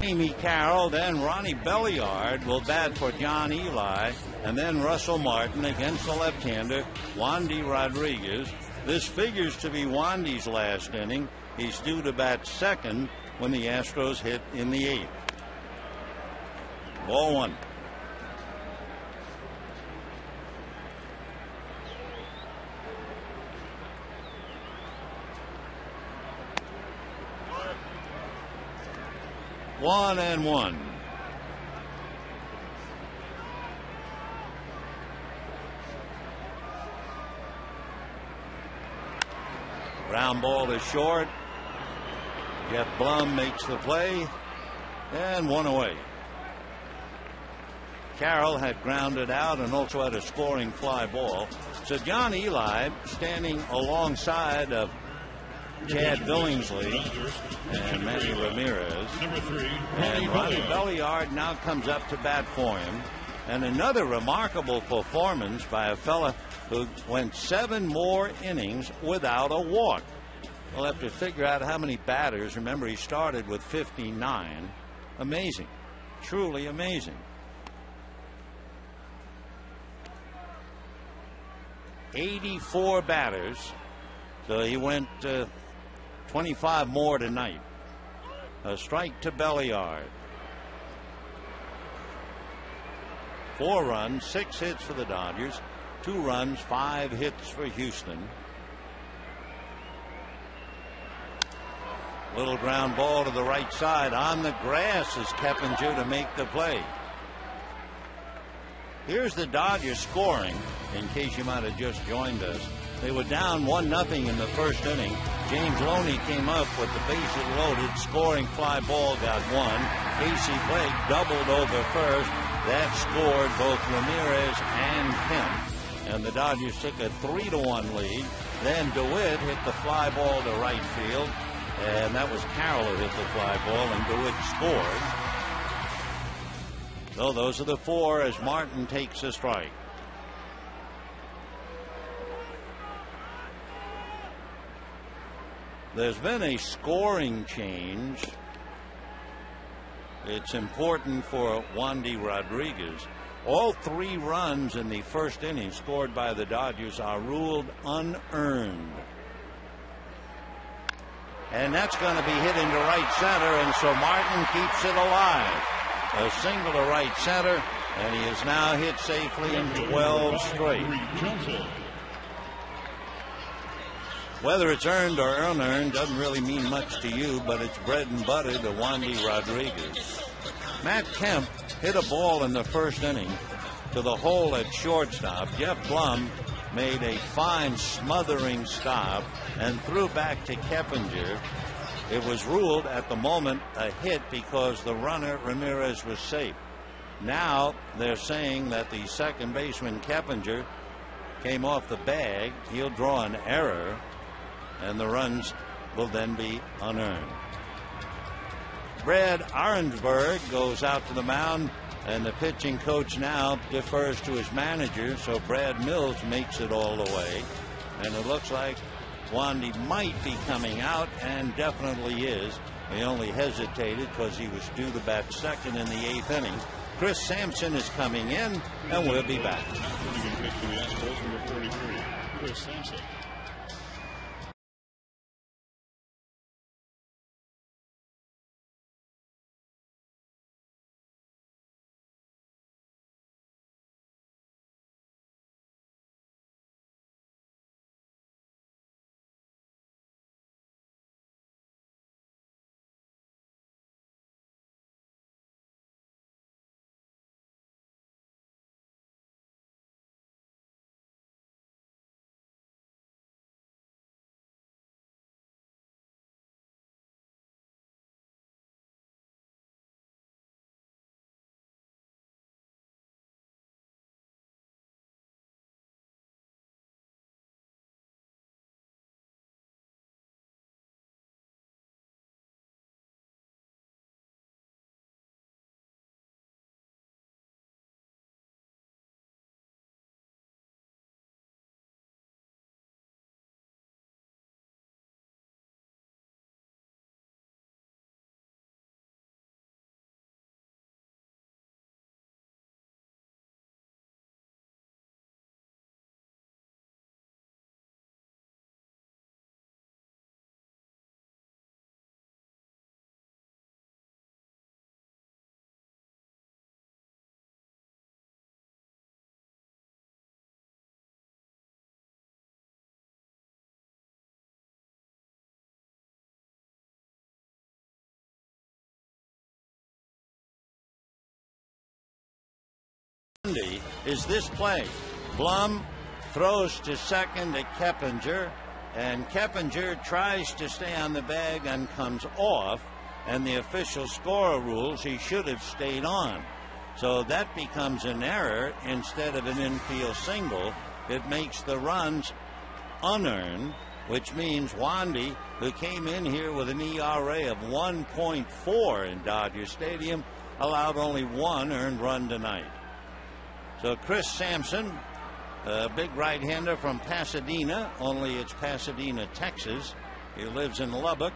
Amy Carroll, then Ronnie Belliard will bat for John Eli, and then Russell Martin against the left-hander Wandy Rodriguez. This figures to be Wandy's last inning. He's due to bat second when the Astros hit in the 8th. Ball 1. One and one. Ground ball is short. Jeff Blum makes the play, and one away. Carroll had grounded out and also had a scoring fly ball. So John Eli, standing alongside of Chad Billingsley and Manny Ramirez. And Ronnie Belliard now comes up to bat for him. And another remarkable performance by a fella who went 7 more innings without a walk. We'll have to figure out how many batters. Remember, he started with 59. Amazing. Truly amazing. 84 batters. So he went 25 more tonight. A strike to Belliard. 4 runs, 6 hits for the Dodgers. 2 runs, 5 hits for Houston. Little ground ball to the right side. On the grass is Keppinger to make the play. Here's the Dodgers scoring, in case you might have just joined us. They were down 1-0 in the first inning. James Loney came up with the bases loaded, scoring fly ball, got 1. Casey Blake doubled over first. That scored both Ramirez and Kemp. And the Dodgers took a 3-1 lead. Then DeWitt hit the fly ball to right field. And that was Carroll who hit the fly ball, and DeWitt scored. So those are the 4 as Martin takes a strike. There's been a scoring change. It's important for Wandy Rodriguez. All 3 runs in the first inning scored by the Dodgers are ruled unearned. And that's going to be hit into right center, and so Martin keeps it alive. A single to right center, and he is now hit safely in 12 straight. Whether it's earned or unearned doesn't really mean much to you, but it's bread and butter to Wandy Rodriguez. Matt Kemp hit a ball in the first inning to the hole at shortstop. Jeff Blum made a fine smothering stop and threw back to Keppinger. It was ruled at the moment a hit because the runner Ramirez was safe. Now they're saying that the second baseman Keppinger came off the bag. He'll draw an error, and the runs will then be unearned. Brad Arensberg goes out to the mound, and the pitching coach now defers to his manager, so Brad Mills makes it all the way. And it looks like Wandy might be coming out, and definitely is. He only hesitated because he was due to bat second in the 8th inning. Chris Sampson is coming in, and we'll be back. Chris Sampson. Is this play. Blum throws to second to Keppinger, and Keppinger tries to stay on the bag and comes off, and the official scorer rules he should have stayed on. So that becomes an error instead of an infield single. It makes the runs unearned, which means Wandy, who came in here with an ERA of 1.4 in Dodger Stadium, allowed only one earned run tonight. So Chris Sampson, a big right-hander from Pasadena, only it's Pasadena, Texas. He lives in Lubbock,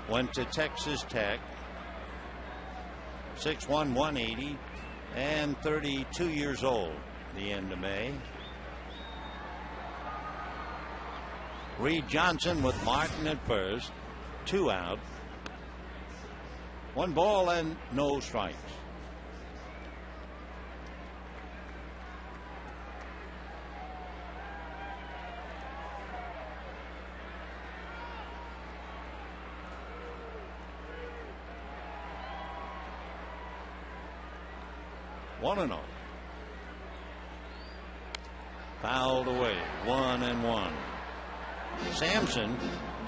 went to Texas Tech. 6'1", 180, and 32 years old the end of May. Reed Johnson with Martin at first, 2 out, 1 ball and no strikes. One and 0. Fouled away. 1-1. Sampson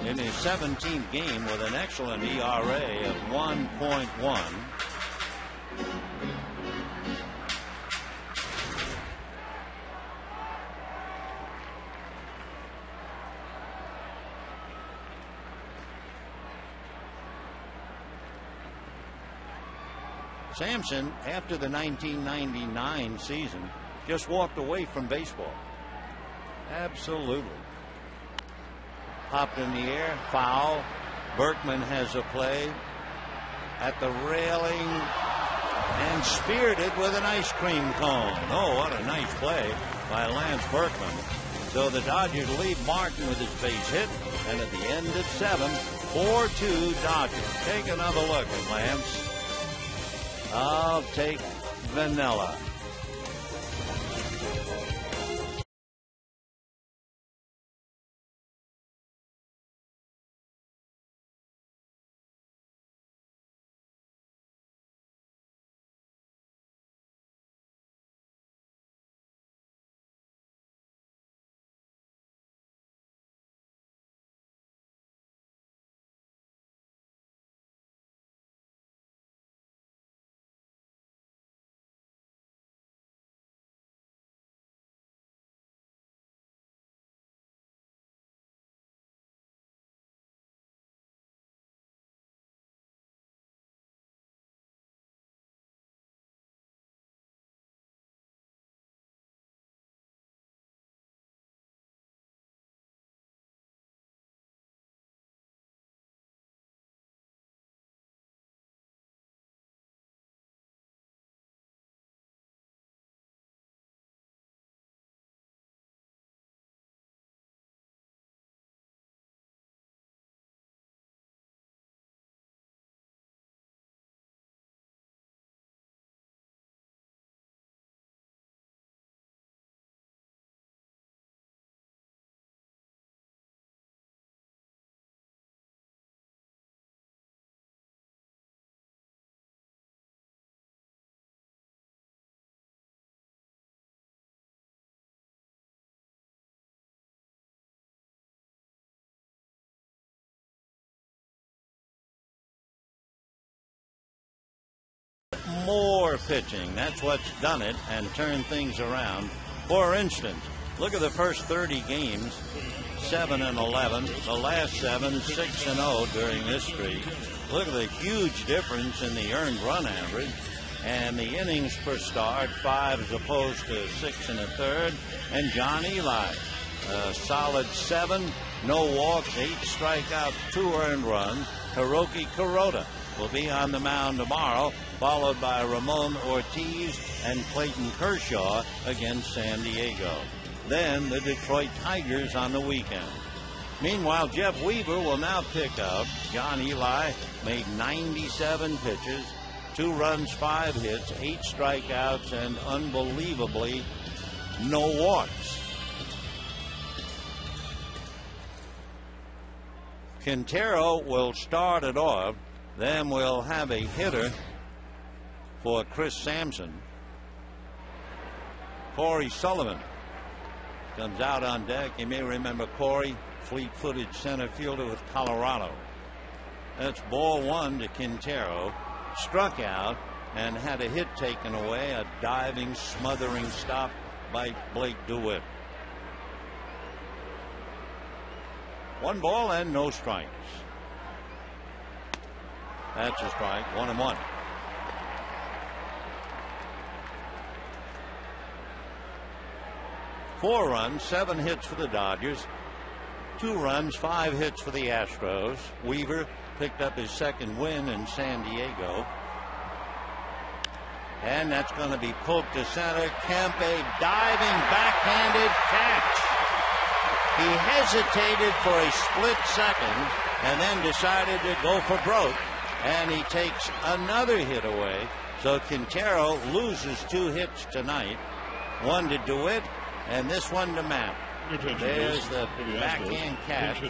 in his 17th game with an excellent ERA of 1.1. Sampson, after the 1999 season, just walked away from baseball. Absolutely. Popped in the air, foul. Berkman has a play at the railing and speared it with an ice cream cone. Oh, what a nice play by Lance Berkman. So the Dodgers lead Martin with his base hit, and at the end of 7, 4-2 Dodgers. Take another look at Lance. I'll take vanilla. More pitching. That's what's done it and turned things around. For instance, look at the first 30 games, 7-11. The last 7, 6-0 during this streak. Look at the huge difference in the earned run average and the innings per start, 5 as opposed to 6 1/3. And John Eli, a solid 7, no walks, 8 strikeouts, 2 earned runs. Hiroki Kuroda will be on the mound tomorrow, followed by Ramon Ortiz and Clayton Kershaw against San Diego. Then the Detroit Tigers on the weekend. Meanwhile, Jeff Weaver will now pick up. John Eli made 97 pitches, 2 runs, 5 hits, 8 strikeouts, and unbelievably no walks. Quintero will start it off. Then we'll have a hitter for Chris Sampson. Corey Sullivan comes out on deck. You may remember Corey, fleet-footed center fielder with Colorado. That's ball 1 to Quintero. Struck out and had a hit taken away. A diving, smothering stop by Blake DeWitt. 1 ball and no strikes. That's a strike. 1-1. Four runs, 7 hits for the Dodgers. 2 runs, 5 hits for the Astros. Weaver picked up his second win in San Diego. And that's going to be poked to center. Kemp, a diving backhanded catch. He hesitated for a split second and then decided to go for broke. And he takes another hit away. So Quintero loses 2 hits tonight. 1 to DeWitt and this one to Matt. There's the backhand catch.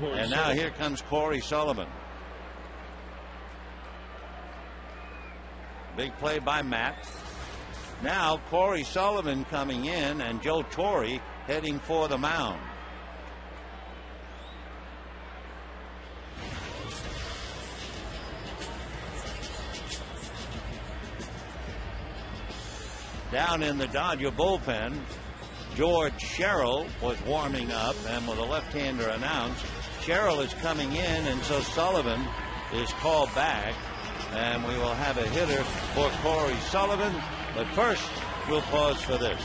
And now here comes Corey Sullivan. Big play by Matt. Now Corey Sullivan coming in and Joe Torre heading for the mound. Down in the Dodger bullpen, George Sherrill was warming up, and with a left-hander announced, Sherrill is coming in, and so Sullivan is called back, and we will have a hitter for Corey Sullivan. But first, we'll pause for this.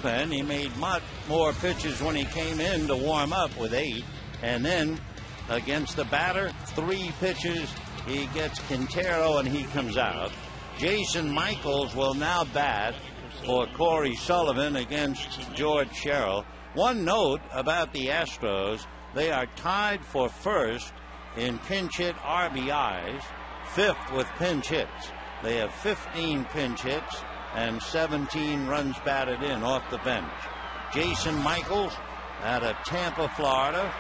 He made much more pitches when he came in to warm up with 8. And then against the batter, 3 pitches. He gets Quintero and he comes out. Jason Michaels will now bat for Corey Sullivan against George Sherrill. One note about the Astros, they are tied for first in pinch hit RBIs, 5th with pinch hits. They have 15 pinch hits and 17 runs batted in off the bench. Jason Michaels out of Tampa, Florida,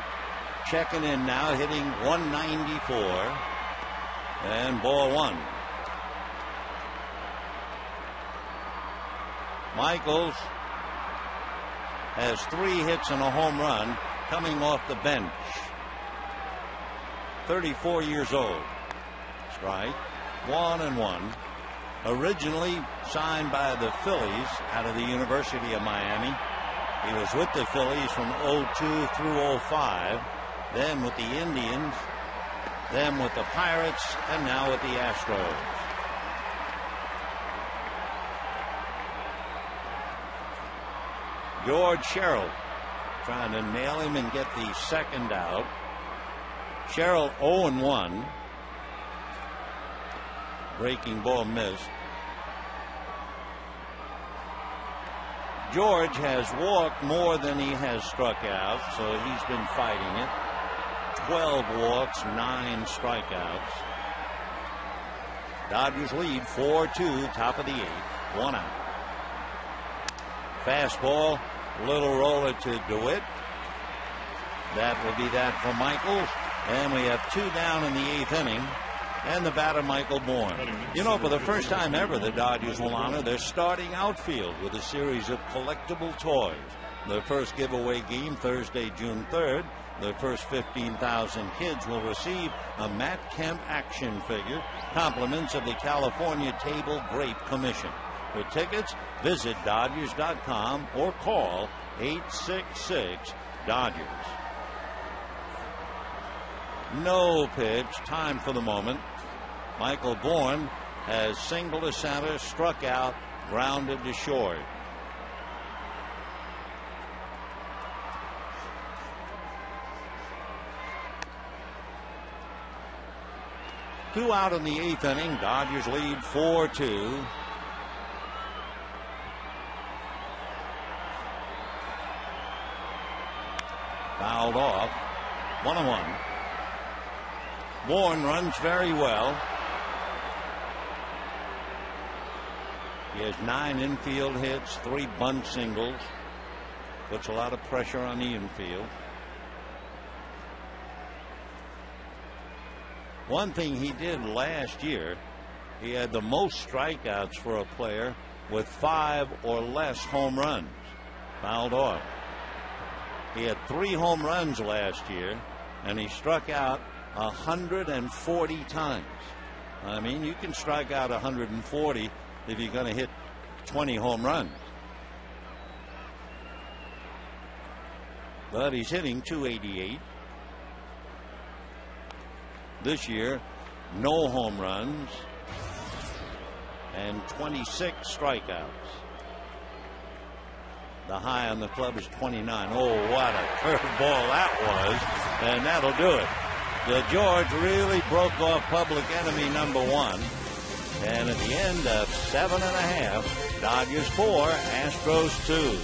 checking in now, hitting 194. And ball 1. Michaels has 3 hits and a home run coming off the bench. 34 years old. Strike. 1-1. Originally signed by the Phillies out of the University of Miami. He was with the Phillies from 02 through 05, then with the Indians, then with the Pirates, and now with the Astros. George Sherrill trying to nail him and get the second out. Sherrill 0-1. Breaking ball missed. George has walked more than he has struck out, so he's been fighting it. 12 walks, 9 strikeouts. Dodgers lead 4-2, top of the 8th. 1 out. Fastball, little roller to DeWitt. That will be that for Michaels. And we have 2 down in the 8th inning. and the batter Michael Bourne. You know, for the first time ever, the Dodgers will honor their starting outfield with a series of collectible toys. Their first giveaway game Thursday, June 3rd. Their first 15,000 kids will receive a Matt Kemp action figure, compliments of the California Table Grape Commission. For tickets, visit Dodgers.com or call 866-DODGERS. No pitch, time for the moment. Michael Bourne has singled to center, struck out, grounded to short. Two out in the eighth inning. Dodgers lead 4-2. Fouled off. 1-1. Bourne runs very well. He has 9 infield hits, 3 bunt singles. Puts a lot of pressure on the infield. One thing he did last year, he had the most strikeouts for a player with 5 or less home runs. Fouled off. He had 3 home runs last year, and he struck out 140 times. I mean, you can strike out 140 if you're going to hit 20 home runs. But he's hitting .288. This year, no home runs and 26 strikeouts. The high on the club is 29. Oh, what a curveball that was. And that'll do it. The George really broke off public enemy number 1. And at the end of 7.5, Dodgers 4, Astros 2.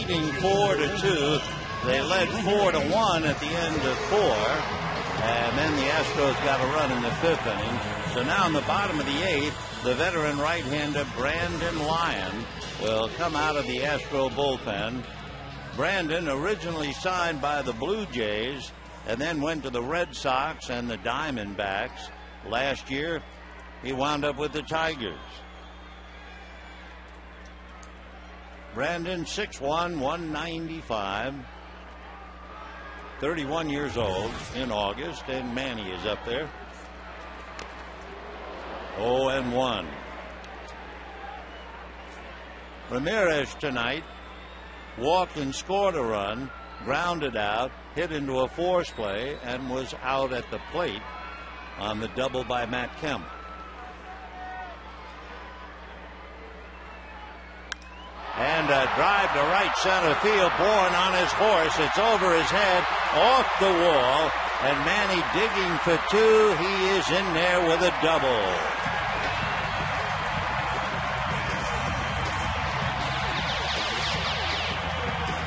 Leading 4-2. They led 4-1 at the end of 4. And then the Astros got a run in the 5th inning. So now in the bottom of the 8th, the veteran right-hander Brandon Lyon will come out of the Astro bullpen. Brandon, originally signed by the Blue Jays and then went to the Red Sox and the Diamondbacks. Last year, he wound up with the Tigers. Brandon, 6'1", 195, 31 years old in August, and Manny is up there. 0-1. Ramirez tonight walked and scored a run, grounded out, hit into a force play, and was out at the plate on the double by Matt Kemp. And a drive to right center field. Bourne on his horse. It's over his head, off the wall. And Manny digging for two. He is in there with a double.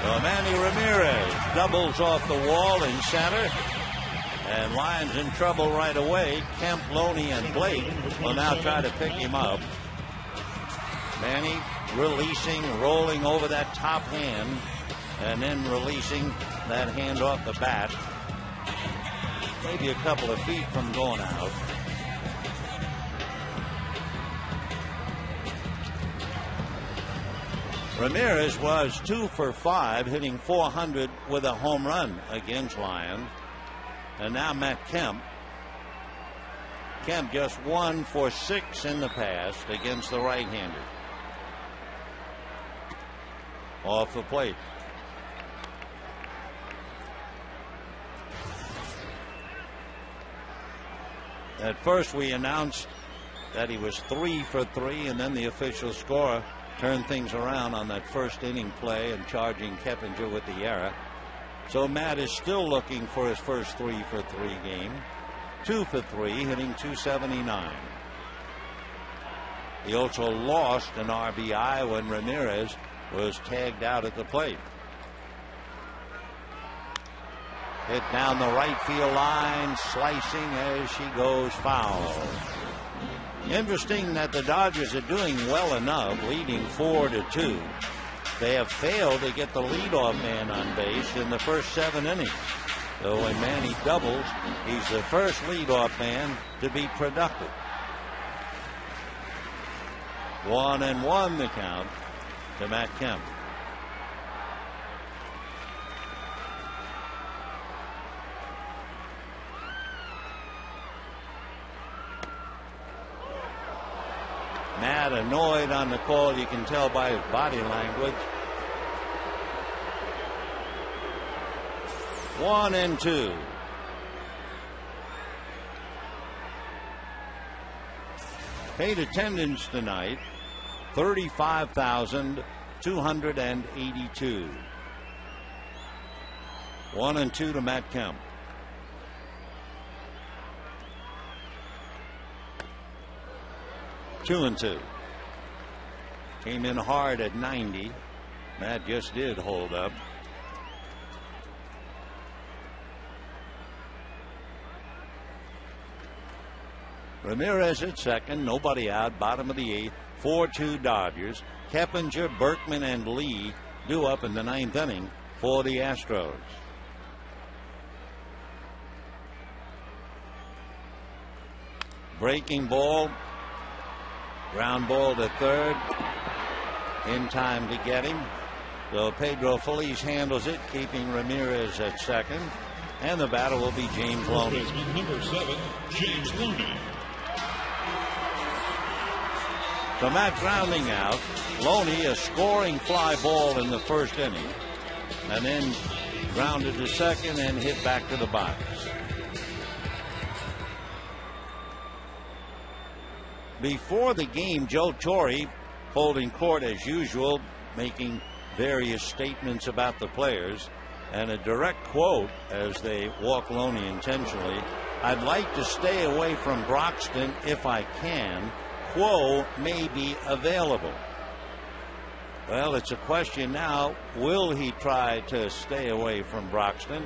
So Manny Ramirez doubles off the wall in center. And Lions in trouble right away. Kemp, Loney, and Blake will now try to pick him up. Manny releasing, rolling over that top hand, and then releasing that hand off the bat. Maybe a couple of feet from going out. Ramirez was 2 for 5, hitting .400 with a home run against Lions. And now Matt Kemp. Kemp just 1 for 6 in the past against the right-hander. Off the plate. At first we announced that he was 3 for 3, and then the official scorer turned things around on that first inning play and charging Keppinger with the error. So Matt is still looking for his first 3 for 3 game. 2 for 3, hitting .279. He also lost an RBI when Ramirez was tagged out at the plate. Hit down the right field line, slicing as she goes foul. Interesting that the Dodgers are doing well enough, leading 4-2. They have failed to get the leadoff man on base in the first 7 innings. So when Manny doubles, he's the first leadoff man to be productive. 1-1 the count to Matt Kemp. Matt annoyed on the call. You can tell by his body language. 1-2. Paid attendance tonight, 35,282. 1-2 to Matt Kemp. 2-2. Came in hard at 90. Matt just did hold up. Ramirez at second, nobody out, bottom of the 8th. 4-2 Dodgers. Keppinger, Berkman, and Lee due up in the 9th inning for the Astros. Breaking ball. Ground ball to third. In time to get him. So Pedro Feliz handles it, keeping Ramirez at second. And the batter will be James Loney. Number 7, James Loney. So Matt grounding out. Loney, a scoring fly ball in the first inning. And then grounded to second and hit back to the box. Before the game, Joe Torre holding court as usual, making various statements about the players. And a direct quote as they walk Loney intentionally. I'd like to stay away from Broxton if I can. Quo may be available. Well, it's a question now. Will he try to stay away from Broxton?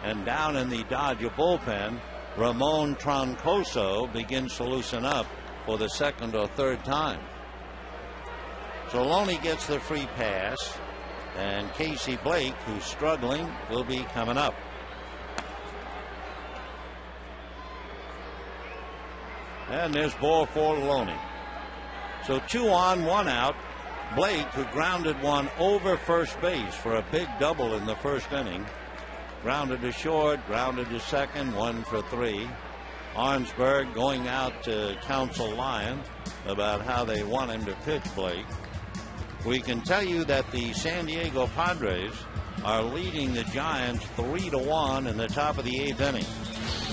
And down in the Dodger bullpen, Ramon Troncoso begins to loosen up for the second or third time. So Loney gets the free pass, and Casey Blake, who's struggling, will be coming up. And there's ball 4 to Loney. So 2 on, 1 out. Blake, who grounded one over first base for a big double in the first inning. Grounded to short, grounded to second, 1 for 3. Arnsberg going out to counsel Lyon about how they want him to pitch Blake. We can tell you that the San Diego Padres are leading the Giants 3-1 in the top of the 8th inning.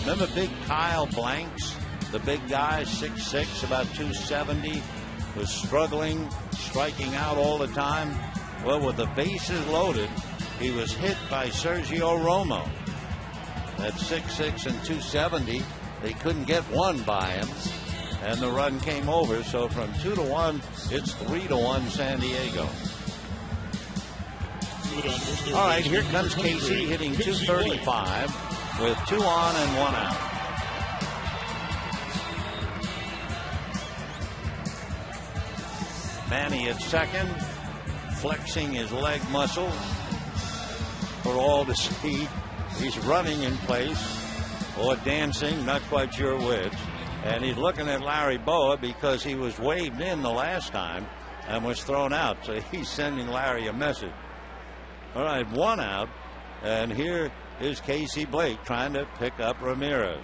Remember big Kyle Blanks, the big guy, 6'6", about 270, was struggling striking out all the time. Well, with the bases loaded, he was hit by Sergio Romo. At 6'6" and 270, they couldn't get one by him, and the run came over. So from 2-1, it's 3-1 San Diego. All right, here comes Casey hitting .235 with 2 on and 1 out. Manny at second, flexing his leg muscles for all to see. He's running in place or dancing, not quite sure which. And he's looking at Larry Boa because he was waved in the last time and was thrown out. So he's sending Larry a message. All right, 1 out. And here is Casey Blake trying to pick up Ramirez.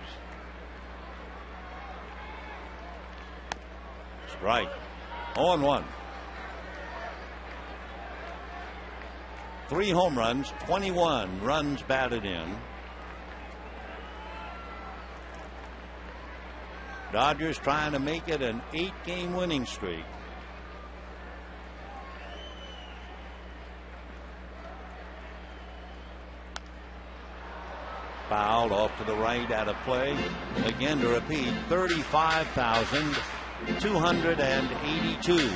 Strike. 0-1. 3 home runs, 21 runs batted in. Dodgers trying to make it an 8-game winning streak. Fouled off to the right, out of play. Again to repeat, 35,282.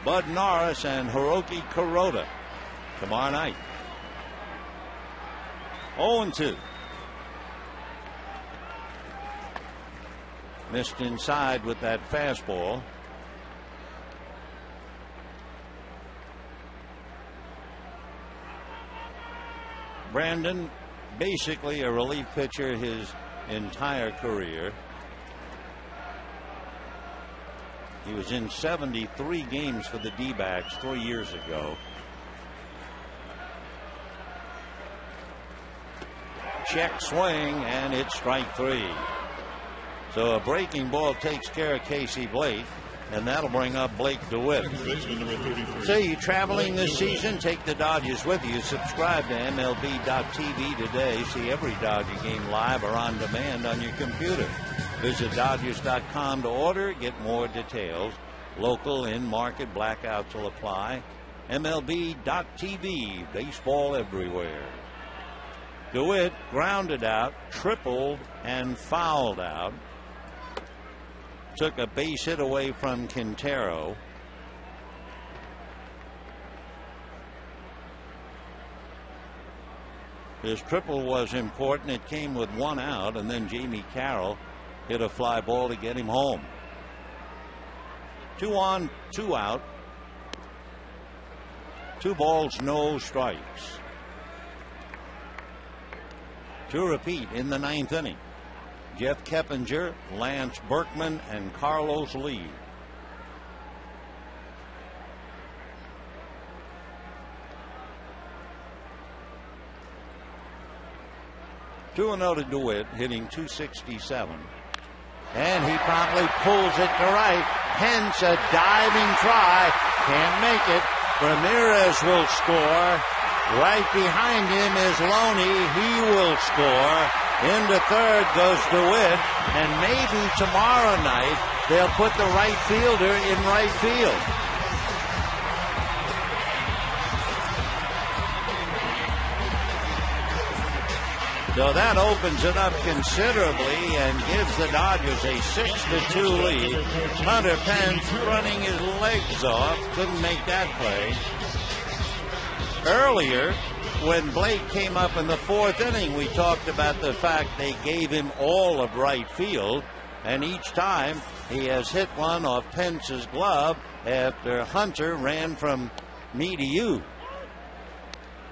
Bud Norris and Hiroki Kuroda tomorrow night. 0-2. Missed inside with that fastball. Brandon, basically a relief pitcher his entire career. He was in 73 games for the D-backs 3 years ago. Check swing, and it's strike 3. So a breaking ball takes care of Casey Blake, and that'll bring up Blake DeWitt. Say you're traveling this season, take the Dodgers with you. Subscribe to MLB.tv today. See every Dodger game live or on demand on your computer. Visit Dodgers.com to order. Get more details. Local in-market blackouts will apply. MLB.tv. Baseball everywhere. DeWitt grounded out, tripled, and fouled out. Took a base hit away from Quintero. His triple was important. It came with 1 out, and then Jamie Carroll hit a fly ball to get him home. 2 on, 2 out. 2 balls, no strikes. To repeat in the 9th inning. Jeff Keppinger, Lance Berkman, and Carlos Lee. Two and 0 to DeWitt, hitting .267. And he promptly pulls it to right. Hence a diving try. Can't make it. Ramirez will score. Right behind him is Loney. He will score. Into third goes DeWitt. And maybe tomorrow night they'll put the right fielder in right field. So that opens it up considerably and gives the Dodgers a 6-2 lead. Hunter Pence running his legs off. Couldn't make that play. Earlier, when Blake came up in the 4th inning, we talked about the fact they gave him all of right field. And each time he has hit one off Pence's glove after Hunter ran from me to you.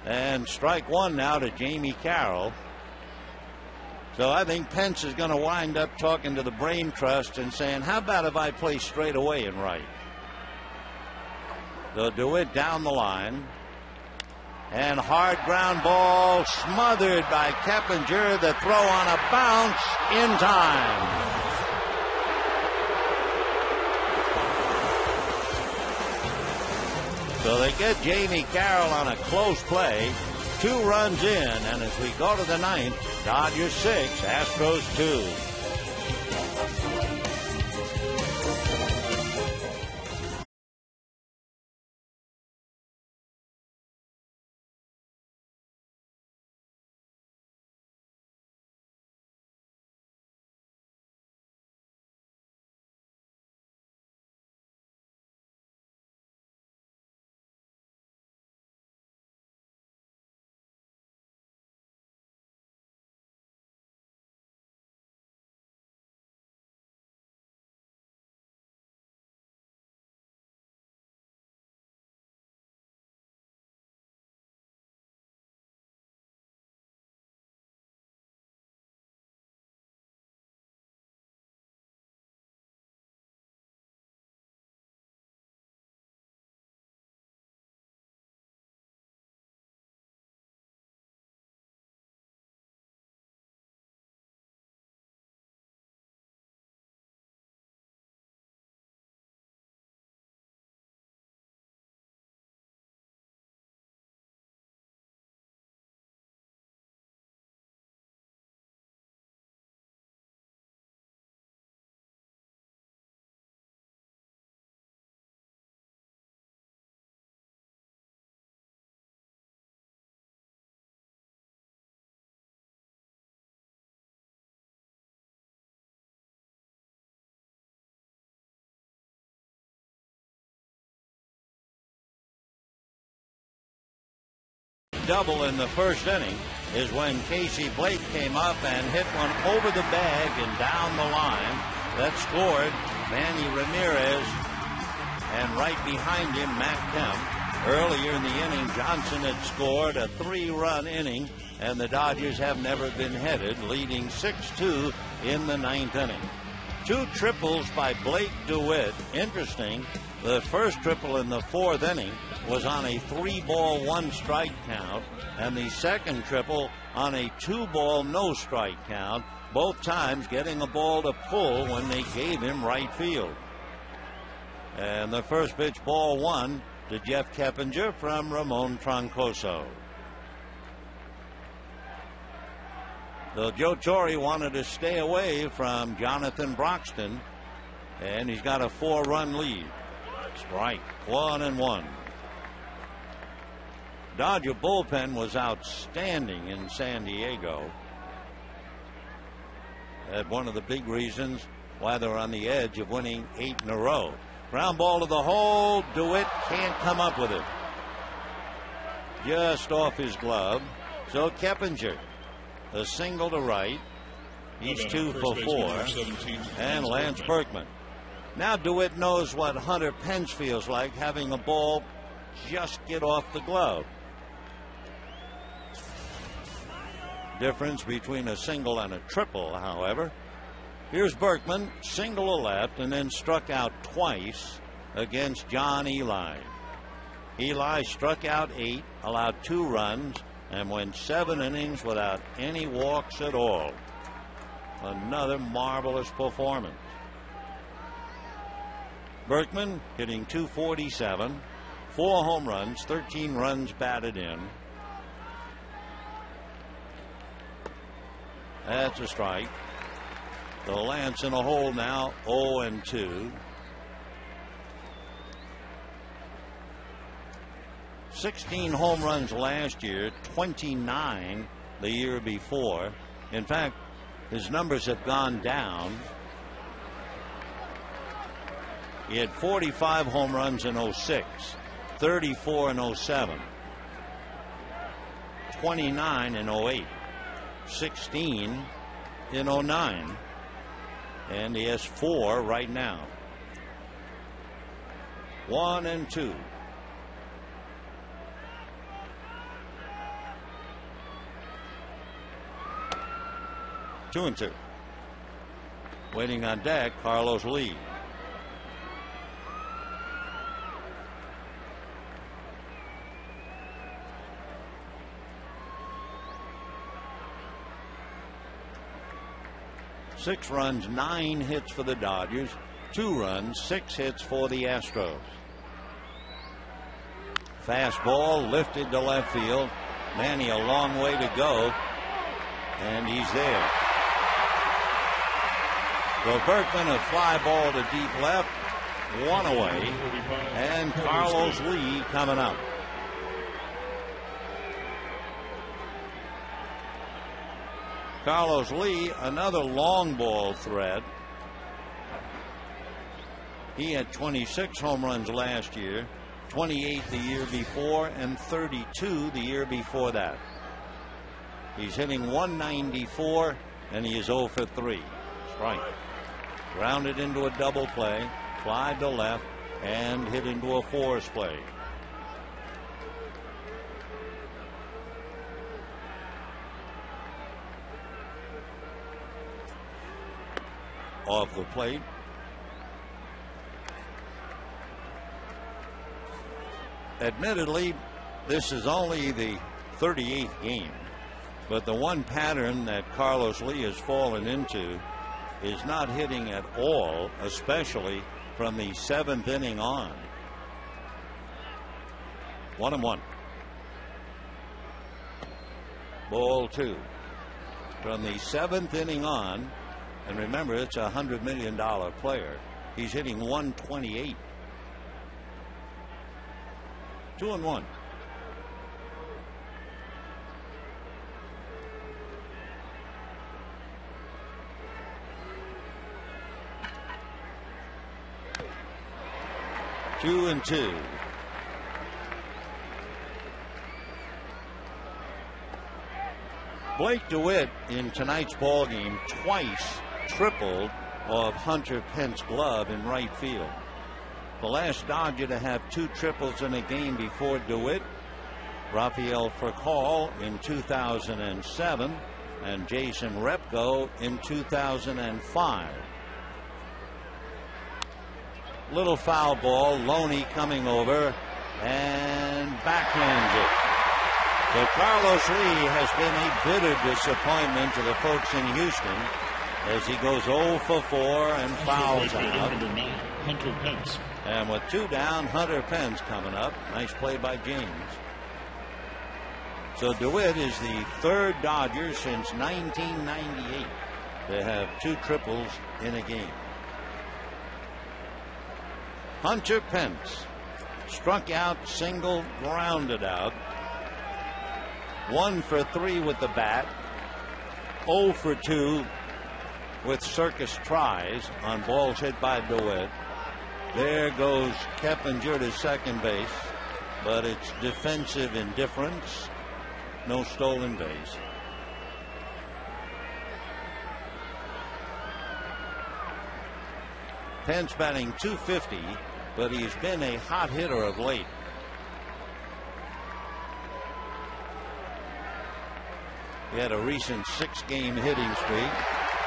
And strike 1 now to Jamie Carroll. So I think Pence is going to wind up talking to the Brain Trust and saying, how about if I play straight away and right? They'll do it down the line. And hard ground ball smothered by Keppinger. The throw on a bounce in time. So they get Jamie Carroll on a close play. 2 runs in, and as we go to the 9th, Dodgers 6, Astros 2. Double in the first inning is when Casey Blake came up and hit one over the bag and down the line. That scored Manny Ramirez, and right behind him, Matt Kemp. Earlier in the inning, Johnson had scored a 3-run inning, and the Dodgers have never been headed, leading 6-2 in the 9th inning. 2 triples by Blake DeWitt. Interesting, the first triple in the 4th inning was on a 3-ball, 1-strike count, and the second triple on a 2-ball, no-strike count, both times getting a ball to pull when they gave him right field. And the first pitch, ball 1 to Jeff Keppinger from Ramon Troncoso. So Joe Torre wanted to stay away from Jonathan Broxton, and he's got a 4-run lead. Strike, 1-1. Dodger bullpen was outstanding in San Diego. And one of the big reasons why they're on the edge of winning 8 in a row. Ground ball to the hole. DeWitt can't come up with it. Just off his glove. So Keppinger, a single to right. He's 2 for 4. And Lance Berkman. Now DeWitt knows what Hunter Pence feels like, having a ball just get off the glove. Difference between a single and a triple, however. Here's Berkman, single to left, and then struck out twice against John Eli. Eli struck out 8, allowed 2 runs, and went 7 innings without any walks at all. Another marvelous performance. Berkman hitting .247, 4 home runs, 13 runs batted in. That's a strike. So Lance in a hole now, 0-2. 16 home runs last year, 29 the year before. In fact, his numbers have gone down. He had 45 home runs in 06, 34 in 07, 29 in 08, 16 in 09, and he has 4 right now. 1-2. Two and 2. Waiting on deck, Carlos Lee. Six runs, 9 hits for the Dodgers, 2 runs, 6 hits for the Astros. Fastball lifted to left field. Manny a long way to go, and he's there. So Berkman a fly ball to deep left, one away, and Carlos Lee coming up. Carlos Lee, another long ball threat. He had 26 home runs last year, 28 the year before, and 32 the year before that. He's hitting 194, and he is 0 for 3. Strike. Grounded into a double play, fly to left, and hit into a force play. Off the plate. Admittedly, this is only the 38th game, but the one pattern that Carlos Lee has fallen into is not hitting at all, especially from the 7th inning on. 1-1. Ball 2. From the 7th inning on, and remember, it's a $100 million player. He's hitting 128. 2-1. Two and two. Blake DeWitt in tonight's ball game twice tripled off Hunter Pence's glove in right field. The last Dodger to have 2 triples in a game before DeWitt, Rafael Furcal in 2007 and Jason Repko in 2005. Little foul ball, Loney coming over and backhands it. So Carlos Lee has been a bitter disappointment to the folks in Houston as he goes 0 for 4 and fouls out. Hunter Pence. And with 2 down, Hunter Pence coming up. Nice play by James. So DeWitt is the 3rd Dodger since 1998 to have 2 triples in a game. Hunter Pence struck out, single, grounded out. 1 for 3 with the bat. 0 for 2 with circus tries on balls hit by DeWitt. There goes Keppinger to second base, but it's defensive indifference. No stolen base. Pence batting .250, but he's been a hot hitter of late. He had a recent 6-game hitting streak.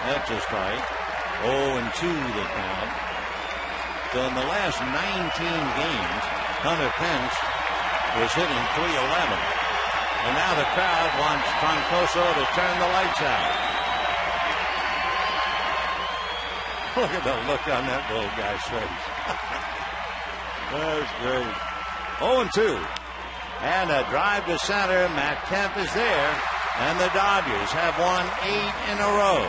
That's a strike. 0-2 the count. So in the last 19 games, Hunter Pence was hitting .311. And now the crowd wants Troncoso to turn the lights out. Look at the look on that little guy's face. That's great. 0-2. And a drive to center. Matt Kemp is there. And the Dodgers have won 8 in a row.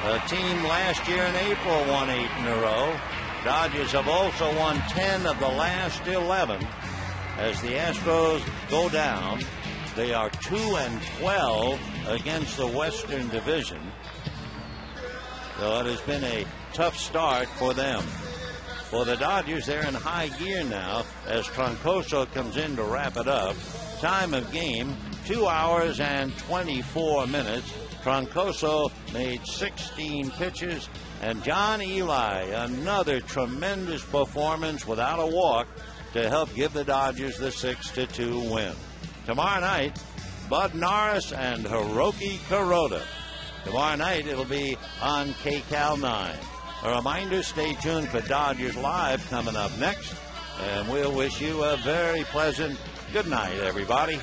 The team last year in April won 8 in a row. Dodgers have also won 10 of the last 11. As the Astros go down, they are 2-12 against the Western Division. So it has been a tough start for them. For the Dodgers, they're in high gear now as Troncoso comes in to wrap it up. Time of game, 2 hours and 24 minutes. Troncoso made 16 pitches, and John Eli, another tremendous performance without a walk to help give the Dodgers the 6-2 win. Tomorrow night, Bud Norris and Hiroki Kuroda. Tomorrow night, it'll be on KCAL 9. A reminder, stay tuned for Dodgers Live coming up next, and we'll wish you a very pleasant good night, everybody.